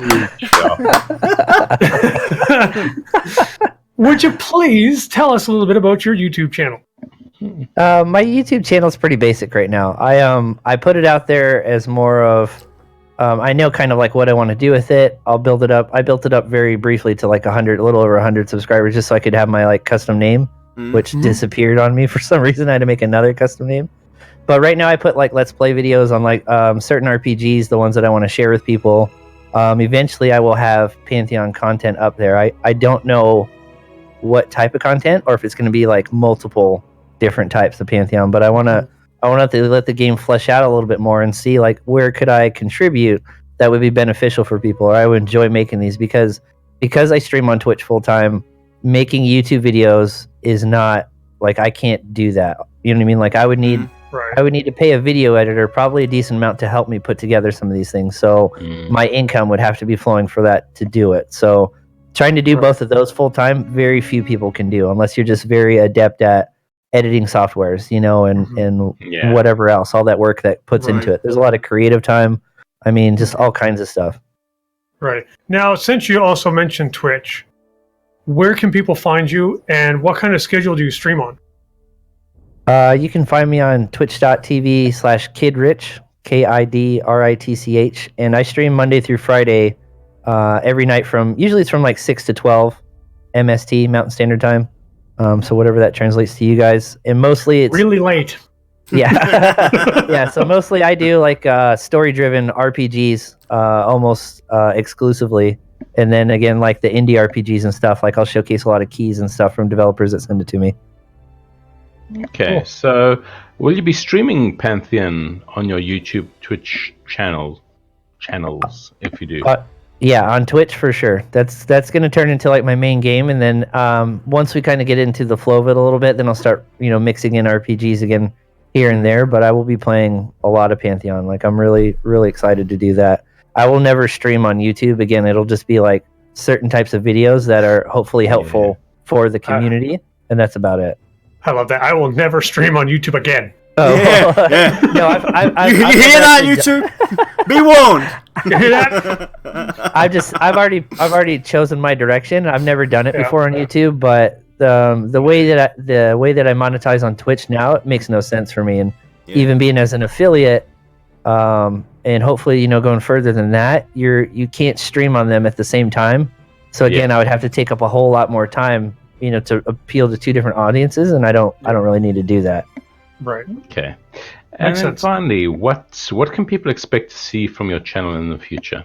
Would you please tell us a little bit about your YouTube channel? My YouTube channel is pretty basic right now. I put it out there as more of I know kind of like what I want to do with it. I'll build it up. I built it up very briefly to like a little over 100 subscribers, just so I could have my like custom name, which disappeared on me for some reason. I had to make another custom name. But right now I put like let's play videos on like certain RPGs, the ones that I want to share with people. Eventually I will have Pantheon content up there. I don't know what type of content, or if it's going to be like multiple different types of Pantheon, but I want to let the game flesh out a little bit more and see like where could I contribute that would be beneficial for people, or I would enjoy making these because I stream on Twitch full time. Making YouTube videos is not like I can't do that. You know what I mean? Like I would need to pay a video editor probably a decent amount to help me put together some of these things. So my income would have to be flowing for that to do it. So trying to do both of those full time, very few people can do unless you're just very adept at editing softwares, you know, and whatever else, all that work that puts into it. There's a lot of creative time. I mean, just all kinds of stuff. Right. Now, since you also mentioned Twitch, where can people find you and what kind of schedule do you stream on? You can find me on twitch.tv/Kidritch, KIDRITCH, and I stream Monday through Friday every night usually it's from like 6 to 12 MST, Mountain Standard Time. So whatever that translates to you guys. And mostly it's... really late. Yeah. Yeah, so mostly I do like story-driven RPGs almost exclusively. And then again, like the indie RPGs and stuff, like I'll showcase a lot of keys and stuff from developers that send it to me. Okay, cool. So will you be streaming Pantheon on your YouTube, Twitch channels if you do? Yeah, on Twitch for sure. That's going to turn into like my main game, and then once we kind of get into the flow of it a little bit, then I'll start mixing in RPGs again here and there. But I will be playing a lot of Pantheon. Like I'm really really excited to do that. I will never stream on YouTube again. It'll just be like certain types of videos that are hopefully helpful for the community, and that's about it. I love that. I will never stream on YouTube again. Oh. Yeah. No, I've you hear that, YouTube? Be warned. You hear that? I've already chosen my direction. I've never done it before on YouTube, but the way that I monetize on Twitch now, it makes no sense for me. And even being as an affiliate, and hopefully going further than that, you can't stream on them at the same time. So again, I would have to take up a whole lot more time, to appeal to two different audiences, and I don't really need to do that. Right. Okay. And then finally, what can people expect to see from your channel in the future?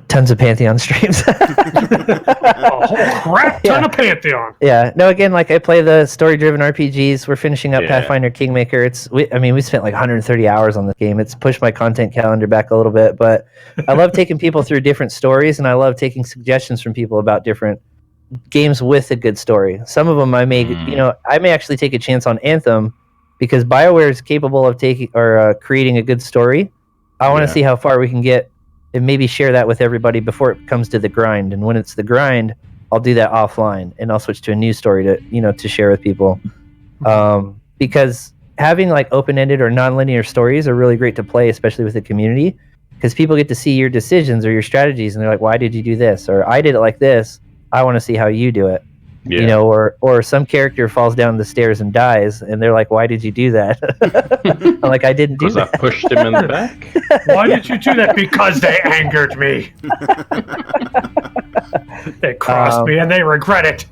Tons of Pantheon streams. A whole crap ton of Pantheon. Yeah. No, again, like I play the story-driven RPGs. We're finishing up Pathfinder Kingmaker. We spent like 130 hours on the game. It's pushed my content calendar back a little bit, but I love taking people through different stories, and I love taking suggestions from people about different games with a good story. Some of them I may actually take a chance on Anthem because BioWare is capable of creating a good story. I want to see how far we can get and maybe share that with everybody before it comes to the grind. And when it's the grind, I'll do that offline and I'll switch to a new story to share with people. Because having like open-ended or non-linear stories are really great to play, especially with the community, because people get to see your decisions or your strategies and they're like, why did you do this? Or I did it like this. I want to see how you do it. Or some character falls down the stairs and dies, and they're like, "Why did you do that?" I'm like, "I didn't do that. Because I pushed him in the back." Why did you do that? Because they angered me. They crossed me, and they regret it.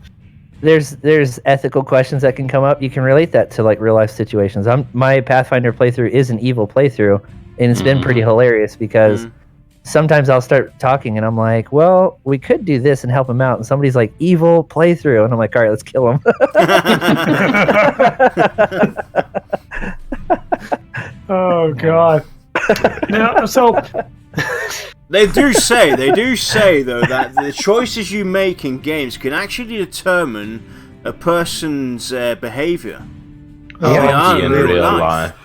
There's ethical questions that can come up. You can relate that to like real life situations. My Pathfinder playthrough is an evil playthrough, and it's been pretty hilarious because. Sometimes I'll start talking and I'm like, well, we could do this and help him out. And somebody's like, evil playthrough. And I'm like, all right, let's kill him. Oh, God. Now, so... They do say, though, that the choices you make in games can actually determine a person's behavior. In real life.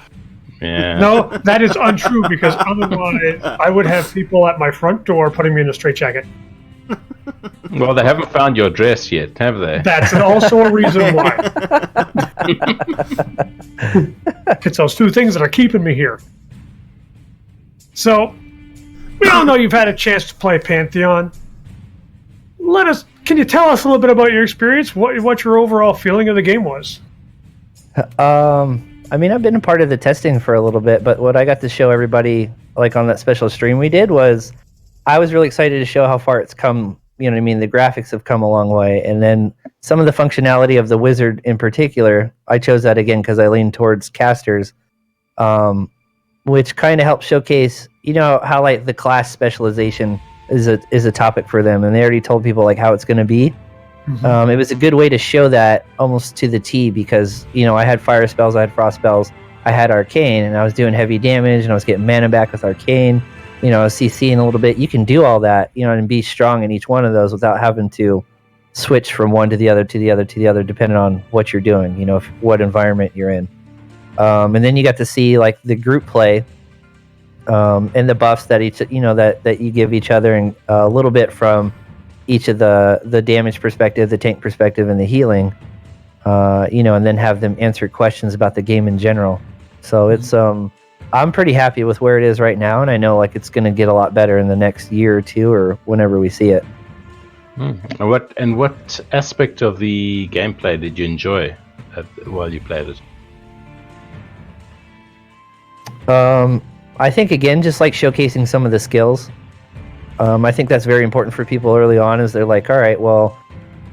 Yeah. No, that is untrue because otherwise I would have people at my front door putting me in a straitjacket. Well, they haven't found your address yet, have they? That's also a reason why. It's those two things that are keeping me here. So, we all know you've had a chance to play Pantheon. Can you tell us a little bit about your experience? What your overall feeling of the game was? I've been a part of the testing for a little bit, but what I got to show everybody, like on that special stream we did, was I was really excited to show how far it's come. The graphics have come a long way, and then some of the functionality of the wizard in particular, I chose that again because I lean towards casters, which kind of helps showcase, how like the class specialization is a topic for them, and they already told people like how it's going to be. It was a good way to show that almost to the T, because I had fire spells, I had frost spells, I had arcane, and I was doing heavy damage, and I was getting mana back with arcane. I was CCing a little bit. You can do all that, and be strong in each one of those without having to switch from one to the other, to the other, to the other, depending on what you're doing. What environment you're in. And then you got to see like the group play, and the buffs that that you give each other, and a little bit from each of the damage perspective, the tank perspective, and the healing. And then have them answer questions about the game in general. So it's I'm pretty happy with where it is right now, and I know like it's going to get a lot better in the next year or two, or whenever we see it. What aspect of the gameplay did you enjoy while you played it? I think again, just like showcasing some of the skills. I think that's very important for people early on. Is they're like, all right, well,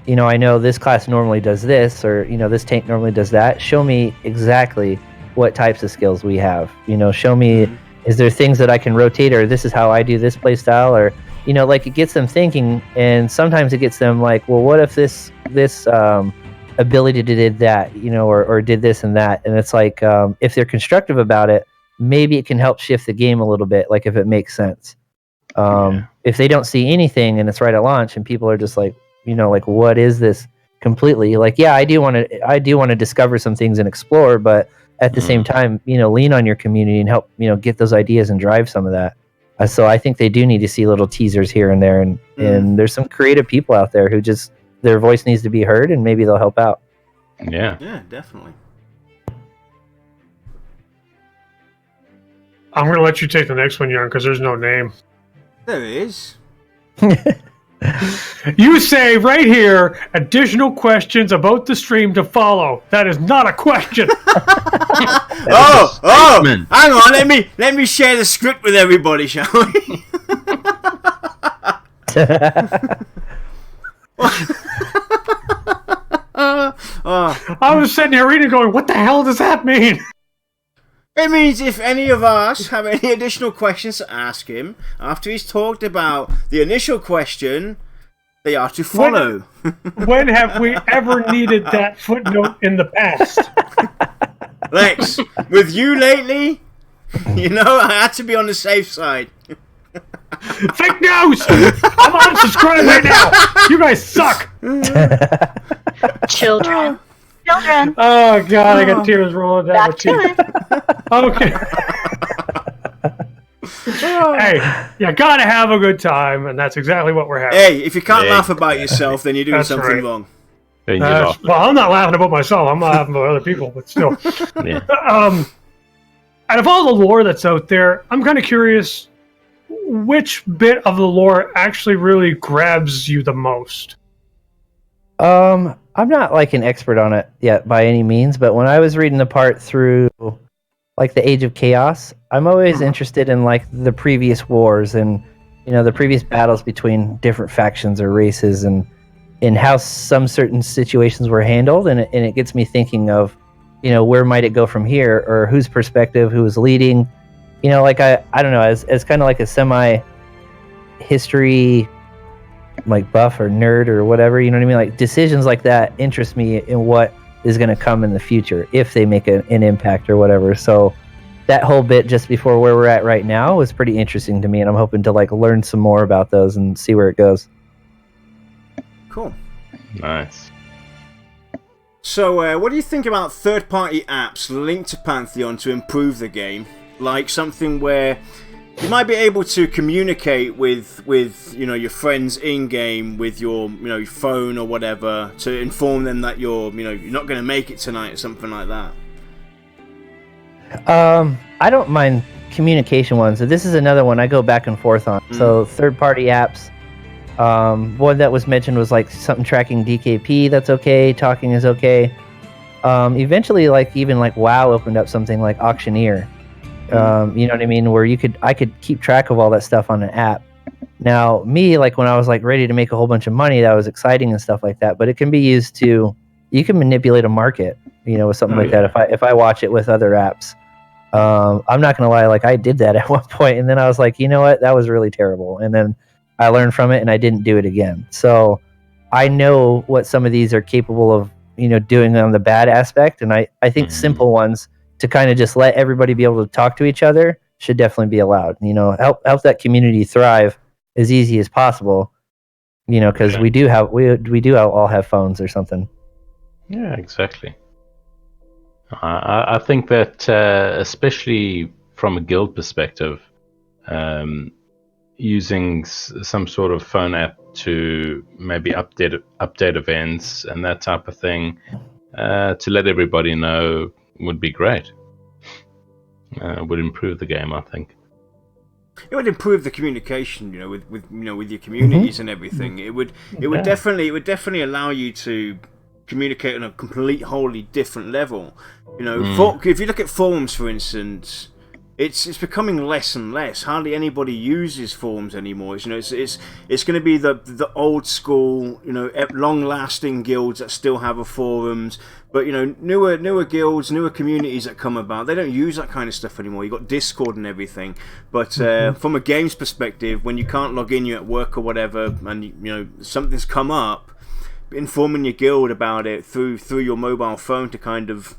I know this class normally does this, or this tank normally does that. Show me exactly what types of skills we have. Show me, is there things that I can rotate, or this is how I do this play style, or like it gets them thinking. And sometimes it gets them like, well, what if this ability did that, or did this and that. And it's like, if they're constructive about it, maybe it can help shift the game a little bit, like if it makes sense. If they don't see anything and it's right at launch and people are just like, like, what is this completely? Like, yeah, I do want to discover some things and explore, but at the same time, lean on your community and help, get those ideas and drive some of that. So I think they do need to see little teasers here and there, and there's some creative people out there who just, their voice needs to be heard, and maybe they'll help out. Yeah, definitely. I'm going to let you take the next one, Young, because there's no name. There is. You say right here, additional questions about the stream to follow. That is not a question. Hang on, let me share the script with everybody, shall we? I was sitting here reading going, what the hell does that mean? It means if any of us have any additional questions to ask him after he's talked about the initial question, they are to follow. When have we ever needed that footnote in the past? Lex, with you lately, I had to be on the safe side. Fake news! I'm unsubscribed right now! You guys suck! Children. Oh, God, I got tears rolling down my Back to cheek. it. Okay. Hey, you gotta have a good time, and that's exactly what we're having. Hey, if you can't laugh about yourself, then you're doing something wrong. Well, I'm not laughing about myself. I'm not laughing about other people, but still. Yeah. Out of all the lore that's out there, I'm kind of curious which bit of the lore actually really grabs you the most. I'm not like an expert on it yet by any means, but when I was reading the part through like the Age of Chaos, I'm always interested in like the previous wars and the previous battles between different factions or races, and how some certain situations were handled, and it gets me thinking of where might it go from here, or whose perspective, who was leading. Like I don't know, as kind of like a semi history like buff or nerd or whatever, you know what I mean? Like decisions like that interest me in what is going to come in the future if they make an impact or whatever. So that whole bit just before where we're at right now was pretty interesting to me, and I'm hoping to like learn some more about those and see where it goes. Cool. Nice. So what do you think about third-party apps linked to Pantheon to improve the game? Like something where you might be able to communicate with your friends in game with your your phone or whatever, to inform them that you're not going to make it tonight or something like that. I don't mind communication ones. So this is another one I go back and forth on. So third-party apps. One that was mentioned was like something tracking DKP. That's okay. Talking is okay. Eventually, like even like WoW opened up something like Auctioneer. You know what I mean? Where I could keep track of all that stuff on an app. Now, me, like when I was like ready to make a whole bunch of money, that was exciting and stuff like that. But it can be used to, you can manipulate a market, with something like that. If I watch it with other apps, I'm not gonna lie, like I did that at one point, and then I was like, you know what, that was really terrible. And then I learned from it, and I didn't do it again. So I know what some of these are capable of, doing on the bad aspect, and I think simple ones to kind of just let everybody be able to talk to each other should definitely be allowed. Help that community thrive as easy as possible. Because we do all have phones or something. Yeah, exactly. I think that especially from a guild perspective, using some sort of phone app to maybe update events and that type of thing to let everybody know would be great. Would improve the game, I think. It would improve the communication, with your communities and everything. It would definitely allow you to communicate on a wholly different level. If you look at forums, for instance, it's becoming less and less. Hardly anybody uses forums anymore. It's going to be the old school, long-lasting guilds that still have a forums. But newer guilds, newer communities that come about, they don't use that kind of stuff anymore. You've got Discord and everything. But from a games perspective, when you can't log in, you're at work or whatever, and something's come up, informing your guild about it through your mobile phone to kind of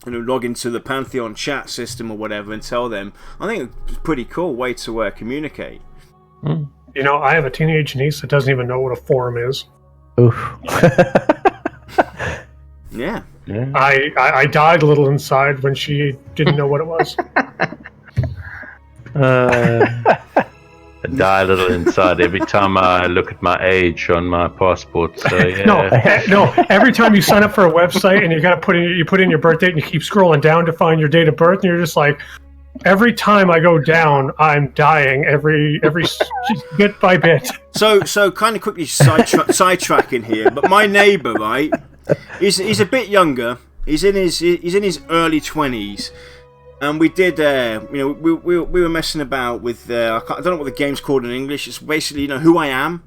log into the Pantheon chat system or whatever and tell them, I think it's a pretty cool way to communicate. I have a teenage niece that doesn't even know what a forum is. Oof. Yeah. I died a little inside when she didn't know what it was. I die a little inside every time I look at my age on my passport. So yeah. No. Every time you sign up for a website and you put in your birth date and you keep scrolling down to find your date of birth, and you're just like, every time I go down, I'm dying every bit by bit. So kind of quickly sidetracking here, but my neighbour, right? He's a bit younger. He's in his early 20s. And we did, we were messing about with, I don't know what the game's called in English. It's basically, Who I Am,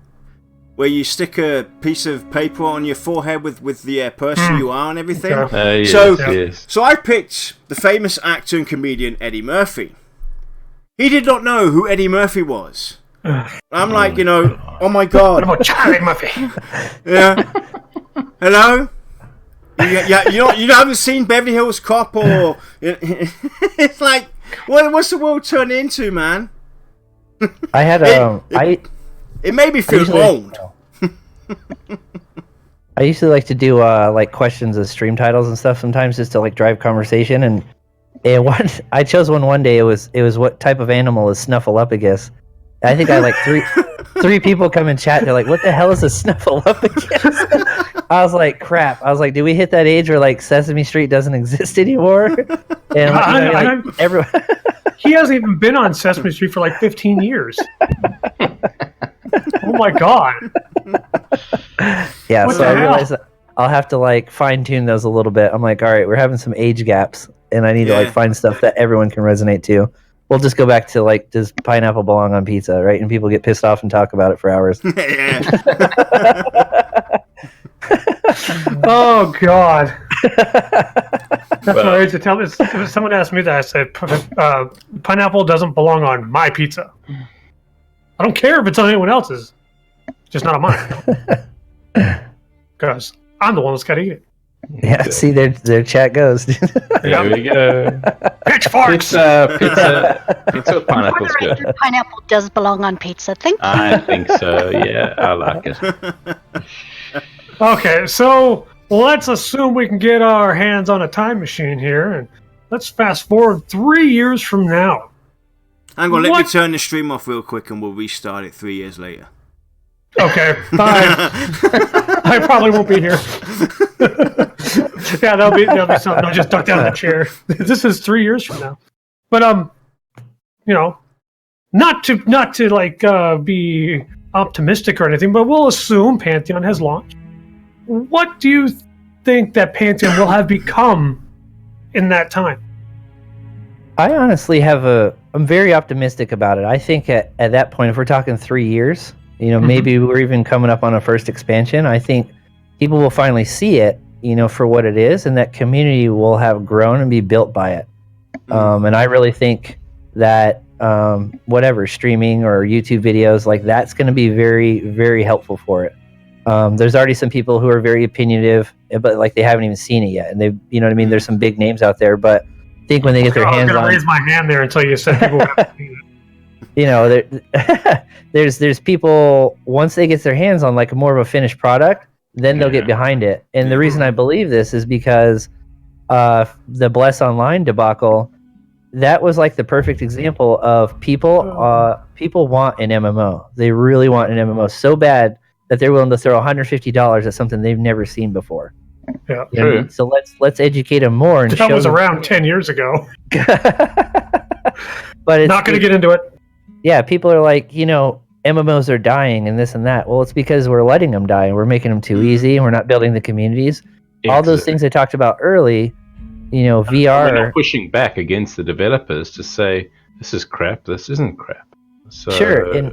where you stick a piece of paper on your forehead with the person you are and everything. So I picked the famous actor and comedian Eddie Murphy. He did not know who Eddie Murphy was. I'm like, oh my God. What about Charlie Murphy? Yeah. Hello? You haven't seen Beverly Hills Cop or it's like what's the world turning into, man? I had it made me feel old. I used to like to do like questions as stream titles and stuff sometimes just to like drive conversation, and I chose one day. It was what type of animal is Snuffleupagus? I think I like three people come in chat. They're like, "What the hell is a Snuffleupagus?" I was like, "Crap!" I was like, "Did we hit that age where like Sesame Street doesn't exist anymore?" And everyone, he hasn't even been on Sesame Street for like 15 years. Oh my God! Yeah, so I realized that I'll have to like fine tune those a little bit. I'm like, all right, we're having some age gaps, and I need to like find stuff that everyone can resonate to. We'll just go back to like, does pineapple belong on pizza, right? And people get pissed off and talk about it for hours. Oh God! That's what I used to tell. Someone asked me that. I said, "Pineapple doesn't belong on my pizza." I don't care if it's on anyone else's, just not on mine. Because I'm the one that's got to eat it. Yeah, see, their chat goes. There we go. Pitchforks! Pizza with pineapple's good. Pineapple does belong on pizza. Thank you. I think so, yeah. I like it. Okay, so let's assume we can get our hands on a time machine here, and let's fast forward 3 years from now. Hang on, let me turn the stream off real quick and we'll restart it 3 years later. Okay, bye. I probably won't be here. Yeah, that'll be something. I'll just duck down in the chair. This is 3 years from now. But not to like be optimistic or anything, but we'll assume Pantheon has launched. What do you think that Pantheon will have become in that time? I honestly I'm very optimistic about it. I think at that point, if we're talking 3 years, maybe we're even coming up on a first expansion. I think people will finally see it, for what it is, and that community will have grown and be built by it. And I really think that whatever, streaming or YouTube videos, like that's going to be very, very helpful for it. There's already some people who are very opinionative, but like they haven't even seen it yet, and they, you know what I mean. There's some big names out there, but I think when they get their hands on, I was going to raise my hand there until you said people haven't seen it. You know, there's people once they get their hands on like more of a finished product, then they'll get behind it. And the reason I believe this is because the Bless Online debacle, that was like the perfect example of people want an MMO. They really want an MMO so bad that they're willing to throw $150 at something they've never seen before. Yeah, true. So let's educate them more. And that was around 10 years ago. But it's not going to get into it. Yeah, people are like, you know, MMOs are dying and this and that. Well, it's because we're letting them die and we're making them too easy and we're not building the communities. Exactly. All those things I talked about early, you know, VR. We're not pushing back against the developers to say, this is crap, this isn't crap. So, sure, and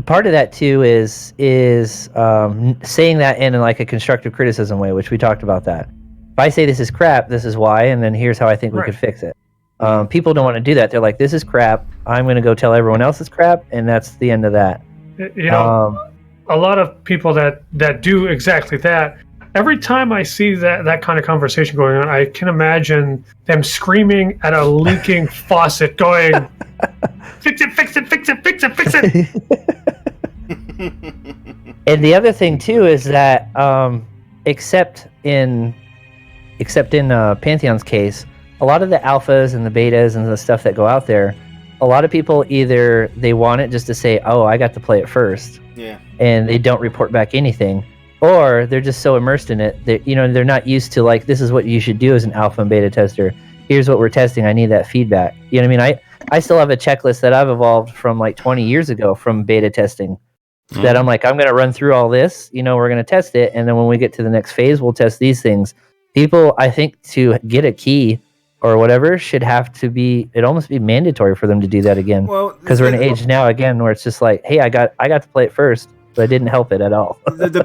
part of that too is saying that in like a constructive criticism way, which we talked about that. If I say this is crap, this is why, and then here's how I think we could fix it. People don't want to do that. They're like, this is crap. I'm going to go tell everyone else it's crap, and that's the end of that. You know, a lot of people that do exactly that, every time I see that kind of conversation going on, I can imagine them screaming at a leaking faucet going, fix it, fix it, fix it, fix it, fix it. And the other thing, too, is that except in Pantheon's case, a lot of the alphas and the betas and the stuff that go out there, a lot of people either they want it just to say, oh, I got to play it first. Yeah. And they don't report back anything. Or they're just so immersed in it that, you know, they're not used to like, this is what you should do as an alpha and beta tester. Here's what we're testing. I need that feedback. You know what I mean? I still have a checklist that I've evolved from like 20 years ago from beta testing that I'm like, I'm going to run through all this, you know, we're going to test it. And then when we get to the next phase, we'll test these things. People, I think, to get a key or whatever should have to be, it almost be mandatory for them to do that again. Well, because we're in an age now again where it's just like, hey, I got to play it first, but I didn't help it at all. The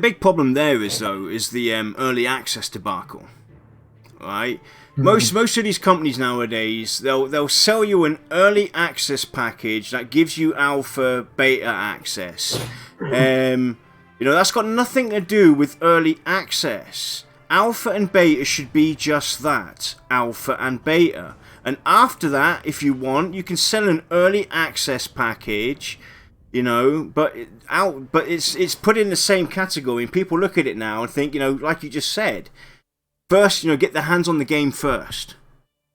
big problem there is the early access debacle, right? Mm-hmm. Most of these companies nowadays, they'll sell you an early access package that gives you alpha beta access. You know, that's got nothing to do with early access. Alpha and beta should be just that, alpha and beta. And after that, if you want, you can sell an early access package, you know, but it's put in the same category, and people look at it now and think, you know, like you just said, first, you know, get their hands on the game first.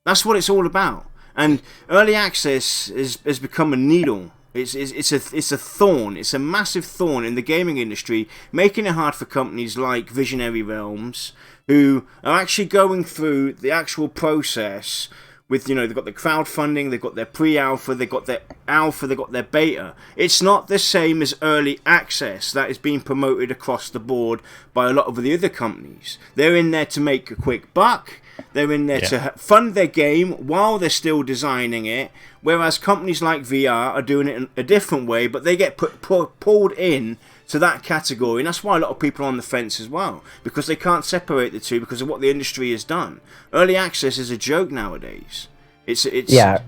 That's what it's all about. And early access has become a needle. It's a thorn. It's a massive thorn in the gaming industry, making it hard for companies like Visionary Realms, who are actually going through the actual process with, you know, they've got the crowdfunding, they've got their pre-alpha, they've got their alpha, they've got their beta. It's not the same as early access that is being promoted across the board by a lot of the other companies. They're in there to make a quick buck. They're in there to fund their game while they're still designing it, whereas companies like VR are doing it in a different way, but they get pulled in to that category, and that's why a lot of people are on the fence as well, because they can't separate the two because of what the industry has done. Early access is a joke nowadays. It's yeah.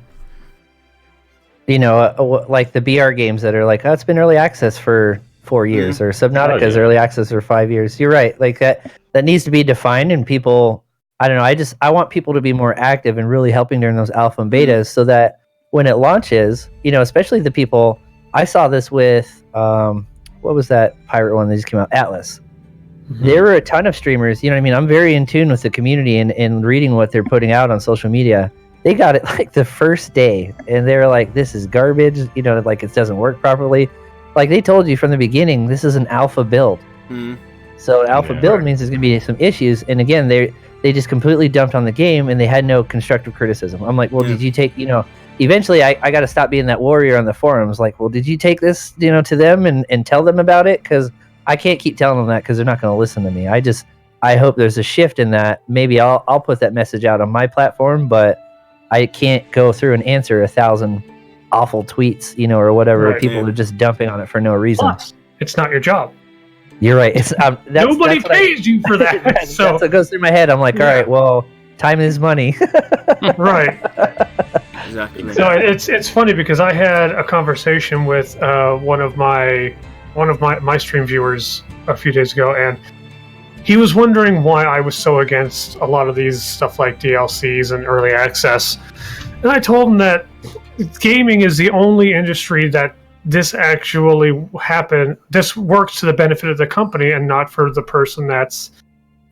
You know, like the BR games that are like, oh, it's been early access for 4 years, or Subnautica's early access for 5 years. You're right. Like that needs to be defined, and people, I don't know, I want people to be more active and really helping during those alpha and betas so that when it launches, you know, especially the people, I saw this with, what was that pirate one that just came out? Atlas. Mm-hmm. There were a ton of streamers, you know what I mean? I'm very in tune with the community and reading what they're putting out on social media. They got it like the first day, and they were like, this is garbage, you know, like it doesn't work properly. Like they told you from the beginning, this is an alpha build. Mm-hmm. So an alpha build means there's going to be some issues, and again, they just completely dumped on the game, and they had no constructive criticism. I'm like, well, did you take, you know, eventually I got to stop being that warrior on the forums. Like, well, did you take this, you know, to them and tell them about it? Because I can't keep telling them that because they're not going to listen to me. I hope there's a shift in that. Maybe I'll put that message out on my platform, but I can't go through and answer 1,000 awful tweets, you know, or whatever. Right, people are just dumping on it for no reason. Plus, it's not your job. You're right. It's nobody pays you for that. So that's what goes through my head. I'm like, all right, well, time is money. Right. Exactly. So it's funny because I had a conversation with one of my one of my stream viewers a few days ago, and he was wondering why I was so against a lot of these stuff like DLCs and early access. And I told him that gaming is the only industry that this actually happened. This works to the benefit of the company and not for the person that's,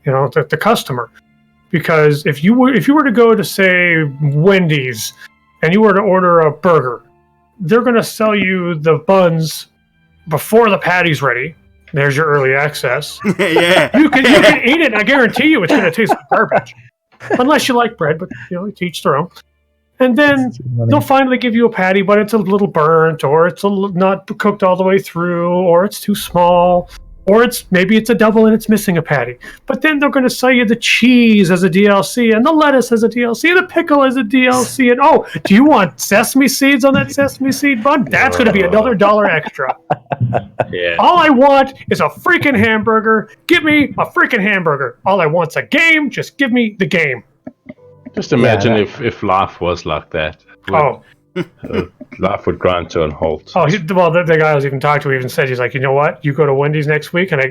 the customer. Because if you were to go to, say, Wendy's and you were to order a burger, they're going to sell you the buns before the patty's ready. There's your early access. Yeah. You can eat it, and I guarantee you it's going to taste like garbage. Unless you like bread, but to each their own. And then they'll finally give you a patty, but it's a little burnt, or it's not cooked all the way through, or it's too small, or maybe it's a double and it's missing a patty. But then they're going to sell you the cheese as a DLC, and the lettuce as a DLC, and the pickle as a DLC, and do you want sesame seeds on that sesame seed bun? That's going to be another $1 extra. Yeah. All I want is a freaking hamburger. Give me a freaking hamburger. All I want's a game. Just give me the game. Just imagine if life was like that. Life would grind to a halt. The guy I was even talking to even said, he's like, you know what? You go to Wendy's next week and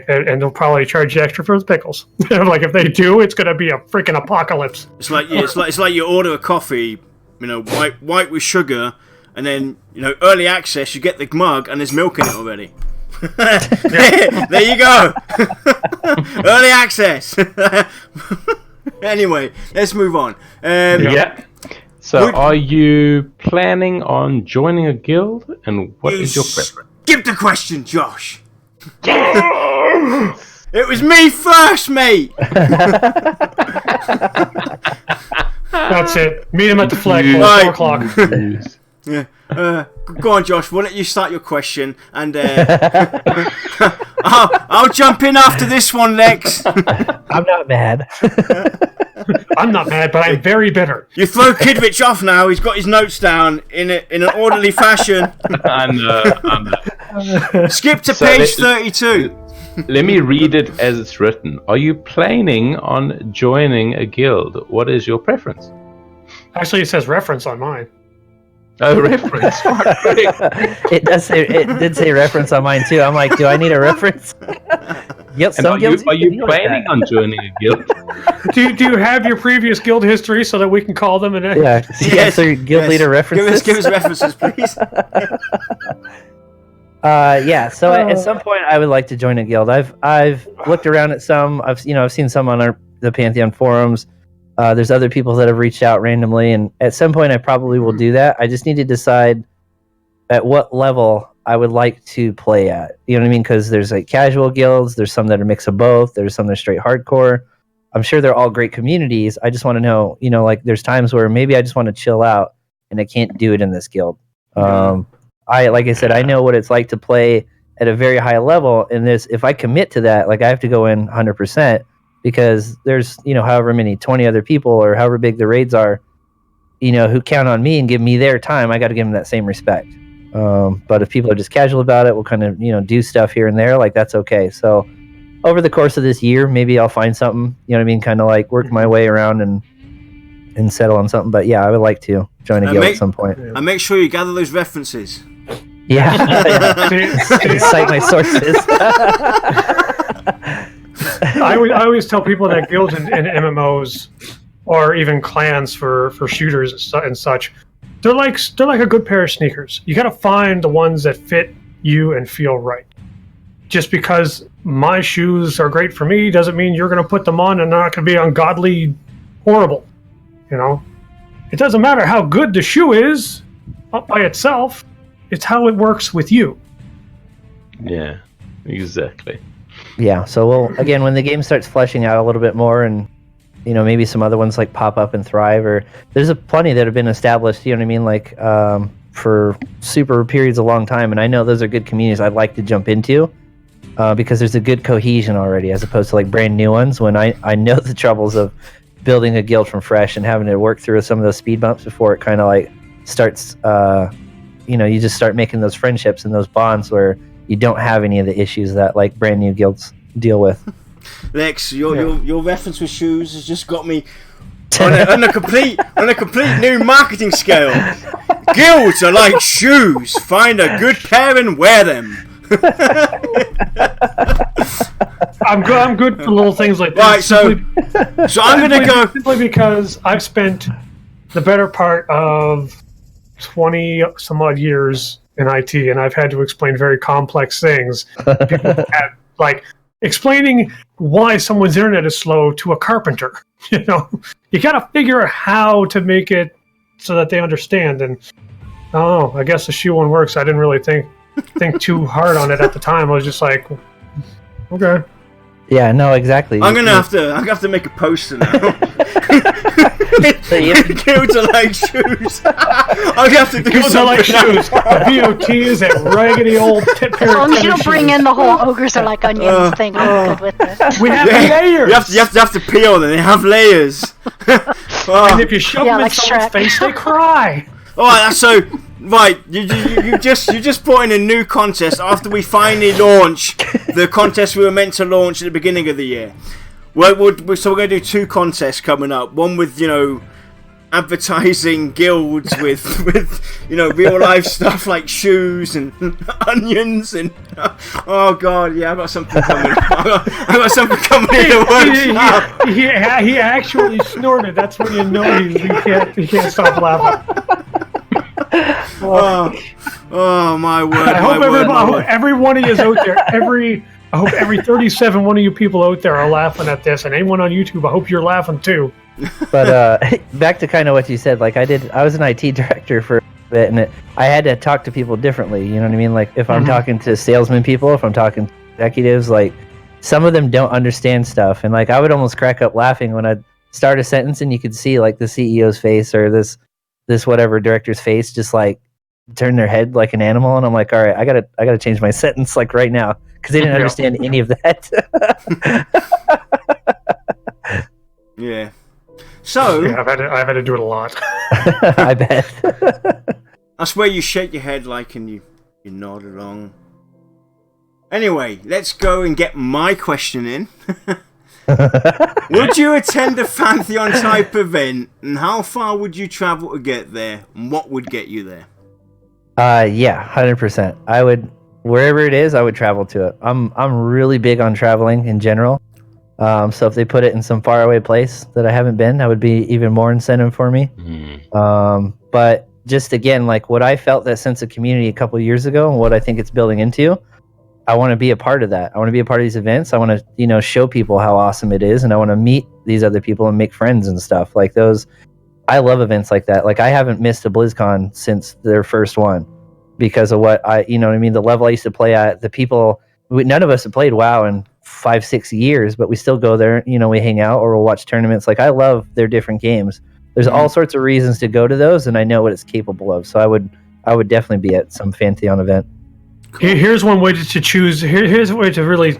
they'll probably charge you extra for the pickles. Like if they do, it's going to be a freaking apocalypse. It's like you order a coffee, white with sugar, and then early access. You get the mug and there's milk in it already. There you go. Early access. Anyway, let's move on. So, are you planning on joining a guild, and what is your preference? Skip the question, Josh. It was me first, mate. That's it. Meet him at the flagpole at 4 o'clock. Yeah. Go on, Josh. We'll let you start your question, and I'll jump in after this one, Lex. I'm not mad. I'm not mad, but I'm very bitter. You throw Kidritch off now. He's got his notes down in an orderly fashion. I know. Skip to page 32. Let me read it as it's written. Are you planning on joining a guild? What is your preference? Actually, it says reference on mine. Oh, reference. It did say reference on mine too. I'm like, do I need a reference? Yep. And are you planning on joining a guild? Do you have your previous guild history so that we can call them and Yes. So your guild leader references. Give us references, please. So at some point I would like to join a guild. I've looked around at some. I've seen some on the Pantheon forums. There's other people that have reached out randomly, and at some point I probably will do that. I just need to decide at what level I would like to play at. You know what I mean? Because there's like casual guilds, there's some that are a mix of both, there's some that are straight hardcore. I'm sure they're all great communities. I just want to know, there's times where maybe I just want to chill out and I can't do it in this guild. Like I said, I know what it's like to play at a very high level, and if I commit to that, like I have to go in 100%. Because there's, however many, 20 other people or however big the raids are, who count on me and give me their time, I got to give them that same respect. But if people are just casual about it, we'll kind of, do stuff here and there, like that's okay. So over the course of this year, maybe I'll find something, kind of like work my way around and settle on something. But yeah, I would like to join a guild at some point. And make sure you gather those references. Yeah. Cite my sources. I always tell people that guilds and MMOs, or even clans for shooters and such, they're like a good pair of sneakers. You got to find the ones that fit you and feel right. Just because my shoes are great for me doesn't mean you're going to put them on and they're not going to be ungodly horrible. It doesn't matter how good the shoe is up by itself. It's how it works with you. Yeah, exactly. Yeah, so when the game starts fleshing out a little bit more, and maybe some other ones like pop up and thrive, or there's plenty that have been established, like for super periods of long time, and I know those are good communities I'd like to jump into because there's a good cohesion already, as opposed to like brand new ones when I know the troubles of building a guild from fresh and having to work through some of those speed bumps before it kind of like starts, you just start making those friendships and those bonds where you don't have any of the issues that like brand new guilds deal with. Lex, your reference with shoes has just got me on a complete new marketing scale. Guilds are like shoes. Find a good pair and wear them. I'm good for little things like that. Right, so I'm gonna go simply because I've spent the better part of 20 some odd years in IT, and I've had to explain very complex things. People have, like explaining why someone's internet is slow to a carpenter. You know, you got to figure out how to make it so that they understand. And I guess the shoe one works. I didn't really think too hard on it at the time. I was just like, okay. Yeah, no, exactly. I'm gonna have to make a poster now. So Guilds are like shoes. I'm gonna have to do Guilds are like something. shoes. The VOT is that raggedy old tit pair As long of as you don't tennis bring shoes. in the whole ogres are like onions thing, I'm good with it. We have layers. You have to peel them. They have layers. And if you shove them in like someone's Shrek. face, they cry. Alright, so right, you just brought in a new contest after we finally launch the contest we were meant to launch at the beginning of the year. So we're going to do two contests coming up. One with advertising guilds with real life stuff like shoes and onions and oh god, yeah, I've got something coming. I've got something coming in the works now. He actually snorted. That's when you know he can't stop laughing. Oh my word! I hope every one of you out there, I hope every 37 one of you people out there are laughing at this, and anyone on YouTube, I hope you're laughing too. But back to kind of what you said, like I was an IT director for a bit, and I had to talk to people differently. You know what I mean? Like if I'm talking to salesman people, if I'm talking to executives, like some of them don't understand stuff, and like I would almost crack up laughing when I'd start a sentence and you could see like the CEO's face or this whatever director's face just like turn their head like an animal, and I'm like, all right, I gotta change my sentence like right now because they didn't understand any of that. Yeah. So Yeah, I've had to do it a lot. I bet. that's where you shake your head like and you nod along. Anyway, let's go and get my question in. Would you attend a Pantheon type event, and how far would you travel to get there, and what would get you there? Yeah, 100%. I would, wherever it is, I would travel to it. I'm really big on traveling in general. So if they put it in some faraway place that I haven't been, that would be even more incentive for me. But just again, like what I felt that sense of community a couple years ago, and what I think it's building into, I want to be a part of that. I want to be a part of these events. I want to, show people how awesome it is, and I want to meet these other people and make friends and stuff like those. I love events like that. Like I haven't missed a BlizzCon since their first one because of what the level I used to play at, the people, none of us have played WoW in 5-6 years, but we still go there, we hang out or we'll watch tournaments. Like I love their different games. There's all sorts of reasons to go to those, and I know what it's capable of. So I would definitely be at some Pantheon event. Here's one way to choose. Here's a way to really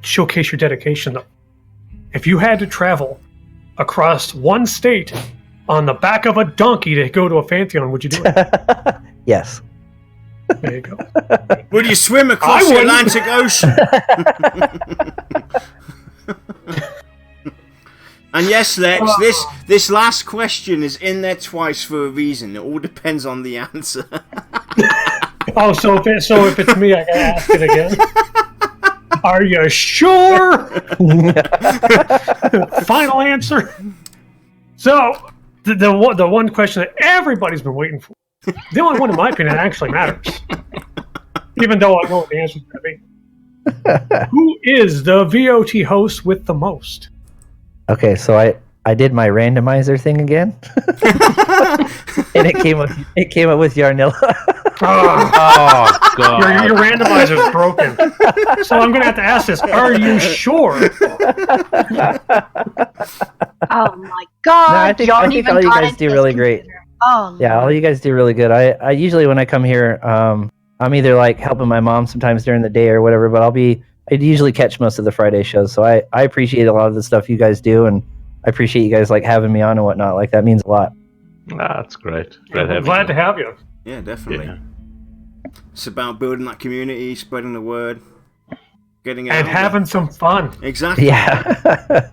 showcase your dedication, though. If you had to travel across one state on the back of a donkey to go to a Pantheon, would you do it? Yes. There you go. Would you swim across the Atlantic Ocean? And yes, Lex, this last question is in there twice for a reason. It all depends on the answer. Oh, so if it's me, I gotta ask it again. Are you sure? Final answer. So the one question that everybody's been waiting for, the only one in my opinion that actually matters, even though I know what the answer is going to be. Who is the VOT host with the most? Okay, so I did my randomizer thing again, and it came up with Yarnilla. Oh God! Your randomizer's broken. So I'm going to have to ask this: are you sure? Oh my god! No, I think all you guys do really great. Oh yeah, all you guys do really good. I usually when I come here, I'm either like helping my mom sometimes during the day or whatever, but I usually catch most of the Friday shows. So I appreciate a lot of the stuff you guys do, and I appreciate you guys like having me on and whatnot. Like that means a lot. That's great. I'm glad to have you. Yeah, definitely. Yeah. It's about building that community, spreading the word, getting it And out having there. some fun. Exactly. Yeah.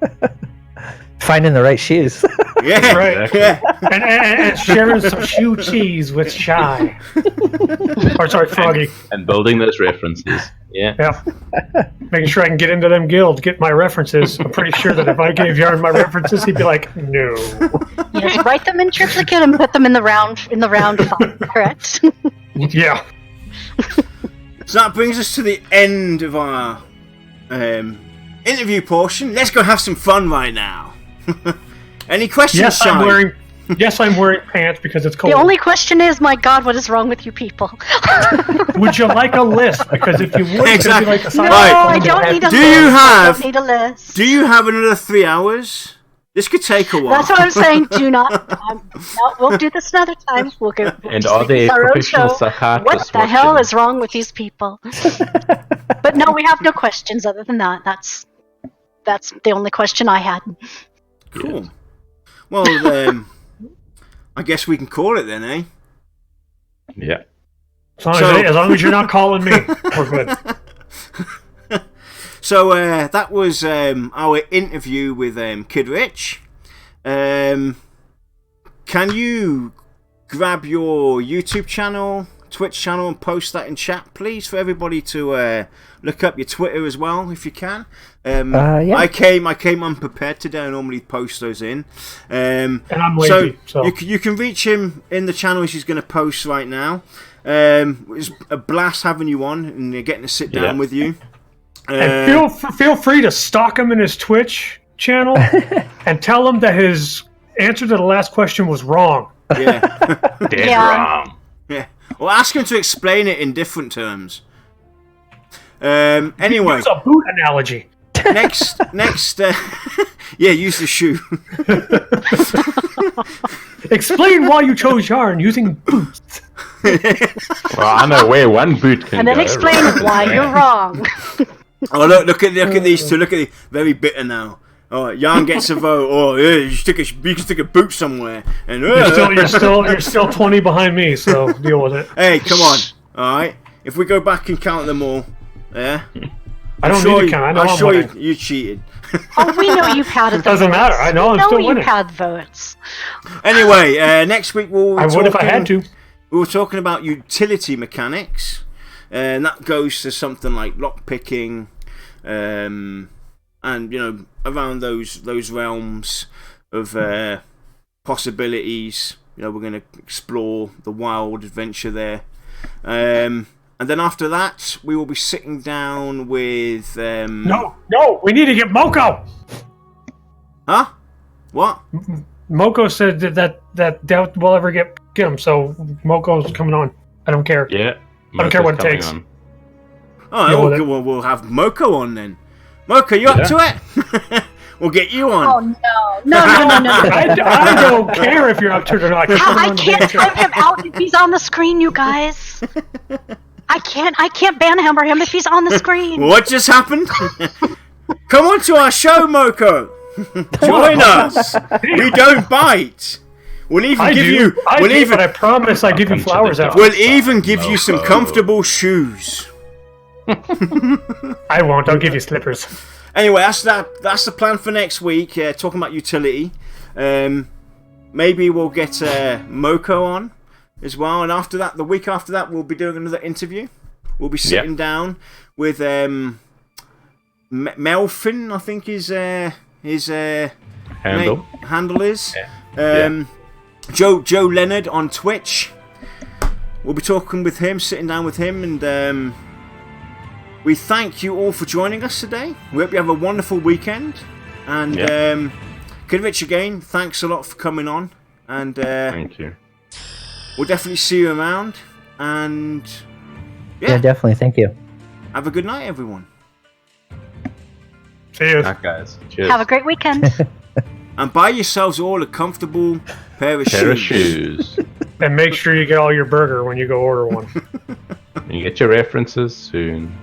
Finding the right shoes. Yeah, Right. Exactly. yeah. And sharing some shoe cheese with Shy. Or sorry, Froggy. And building those references. Yeah. Yeah. Making sure I can get into them guilds, get my references. I'm pretty sure that if I gave Yarn my references, he'd be like, no. Yes, write them in triplicate and put them in the round font, correct? Yeah. So that brings us to the end of our interview portion. Let's go have some fun right now. Any questions, Yes, Shine? I'm wearing pants because it's cold. The only question is, my God, what is wrong with you people? Would you like a list? Because if you would, Exactly. like a No, Right. I don't need a Do list. you I have- don't need a list. Do you have another 3 hours? This could take a while. That's what I'm saying. Do not. No, we'll do this another time. We'll go. And are there our own professional show. psychiatrists What the hell watching? is wrong with these people? But no, we have no questions other than that. That's the only question I had. Cool. Well, I guess we can call it then, eh? Yeah. As long, So- as long as you're not calling me, we're good. So that was our interview with Kidritch. Can you grab your YouTube channel, Twitch channel, and post that in chat, please, for everybody to look up your Twitter as well, if you can. Yeah. I came unprepared today. I normally post those in. And I'm lazy, so. You can reach him in the channel he's going to post right now. It's a blast having you on and getting to sit down with you. And feel free to stalk him in his Twitch channel and tell him that his answer to the last question was wrong. Yeah. Dead Yeah. wrong. Yeah. Well, ask him to explain it in different terms. Anyway, Use a boot analogy. next, yeah, use the shoe. Explain why you chose Yarn using boots. Well, I know where one boot can And then go. explain right? why you're wrong. Oh, look at these two. Look at the very bitter now. Oh, Jan gets a vote. Oh, yeah, you can stick a boot somewhere. And You're still 20 behind me, so deal with it. hey, come on. All right. If we go back and count them all, yeah. I don't need to count. I know I'm I'm sure winning. you cheated. Oh, we know you've had it. Doesn't matter. I know I'm still you've winning. had votes. Anyway, next week I would if I had to. We were talking about utility mechanics, and that goes to something like lockpicking, and around those realms of possibilities. We're going to explore the wild adventure there, and then after that, we will be sitting down with. No, we need to get Moko. Huh? What? Moko said that doubt we'll ever get him, so Moko's coming on. I don't care. Yeah. I don't care what it Moto's takes. coming Oh, Yeah, well, well, we'll have Moko on then. Moko, you up to it? We'll get you on. Oh no! I don't care if you're up to it or not. I can't type him out if he's on the screen, you guys. I can't banhammer him if he's on the screen. What just happened? Come on to our show, Moko. Join us. We don't bite. We'll even I give do. you. I We'll do, even. but I promise I give you Welcome to flowers the after. We'll even give you some Moko. comfortable shoes. I won't. I'll give you slippers. Anyway, that's the plan for next week. Talking about utility. Maybe we'll get Moko on as well, and after that, the week after that, we'll be doing another interview. We'll be sitting down with Melfin, I think his handle is. Joe Leonard on Twitch. We'll be talking with him, sitting down with him, and we thank you all for joining us today. We hope you have a wonderful weekend. And Kidritch, again, thanks a lot for coming on. And Thank you. we'll definitely see you around. And Yeah, definitely. Thank you. have a good night, everyone. See you. Alright, guys. Cheers. Have a great weekend. And buy yourselves all a comfortable pair of pair of shoes. shoes. And make sure you get all your burger when you go order one. You get your references soon.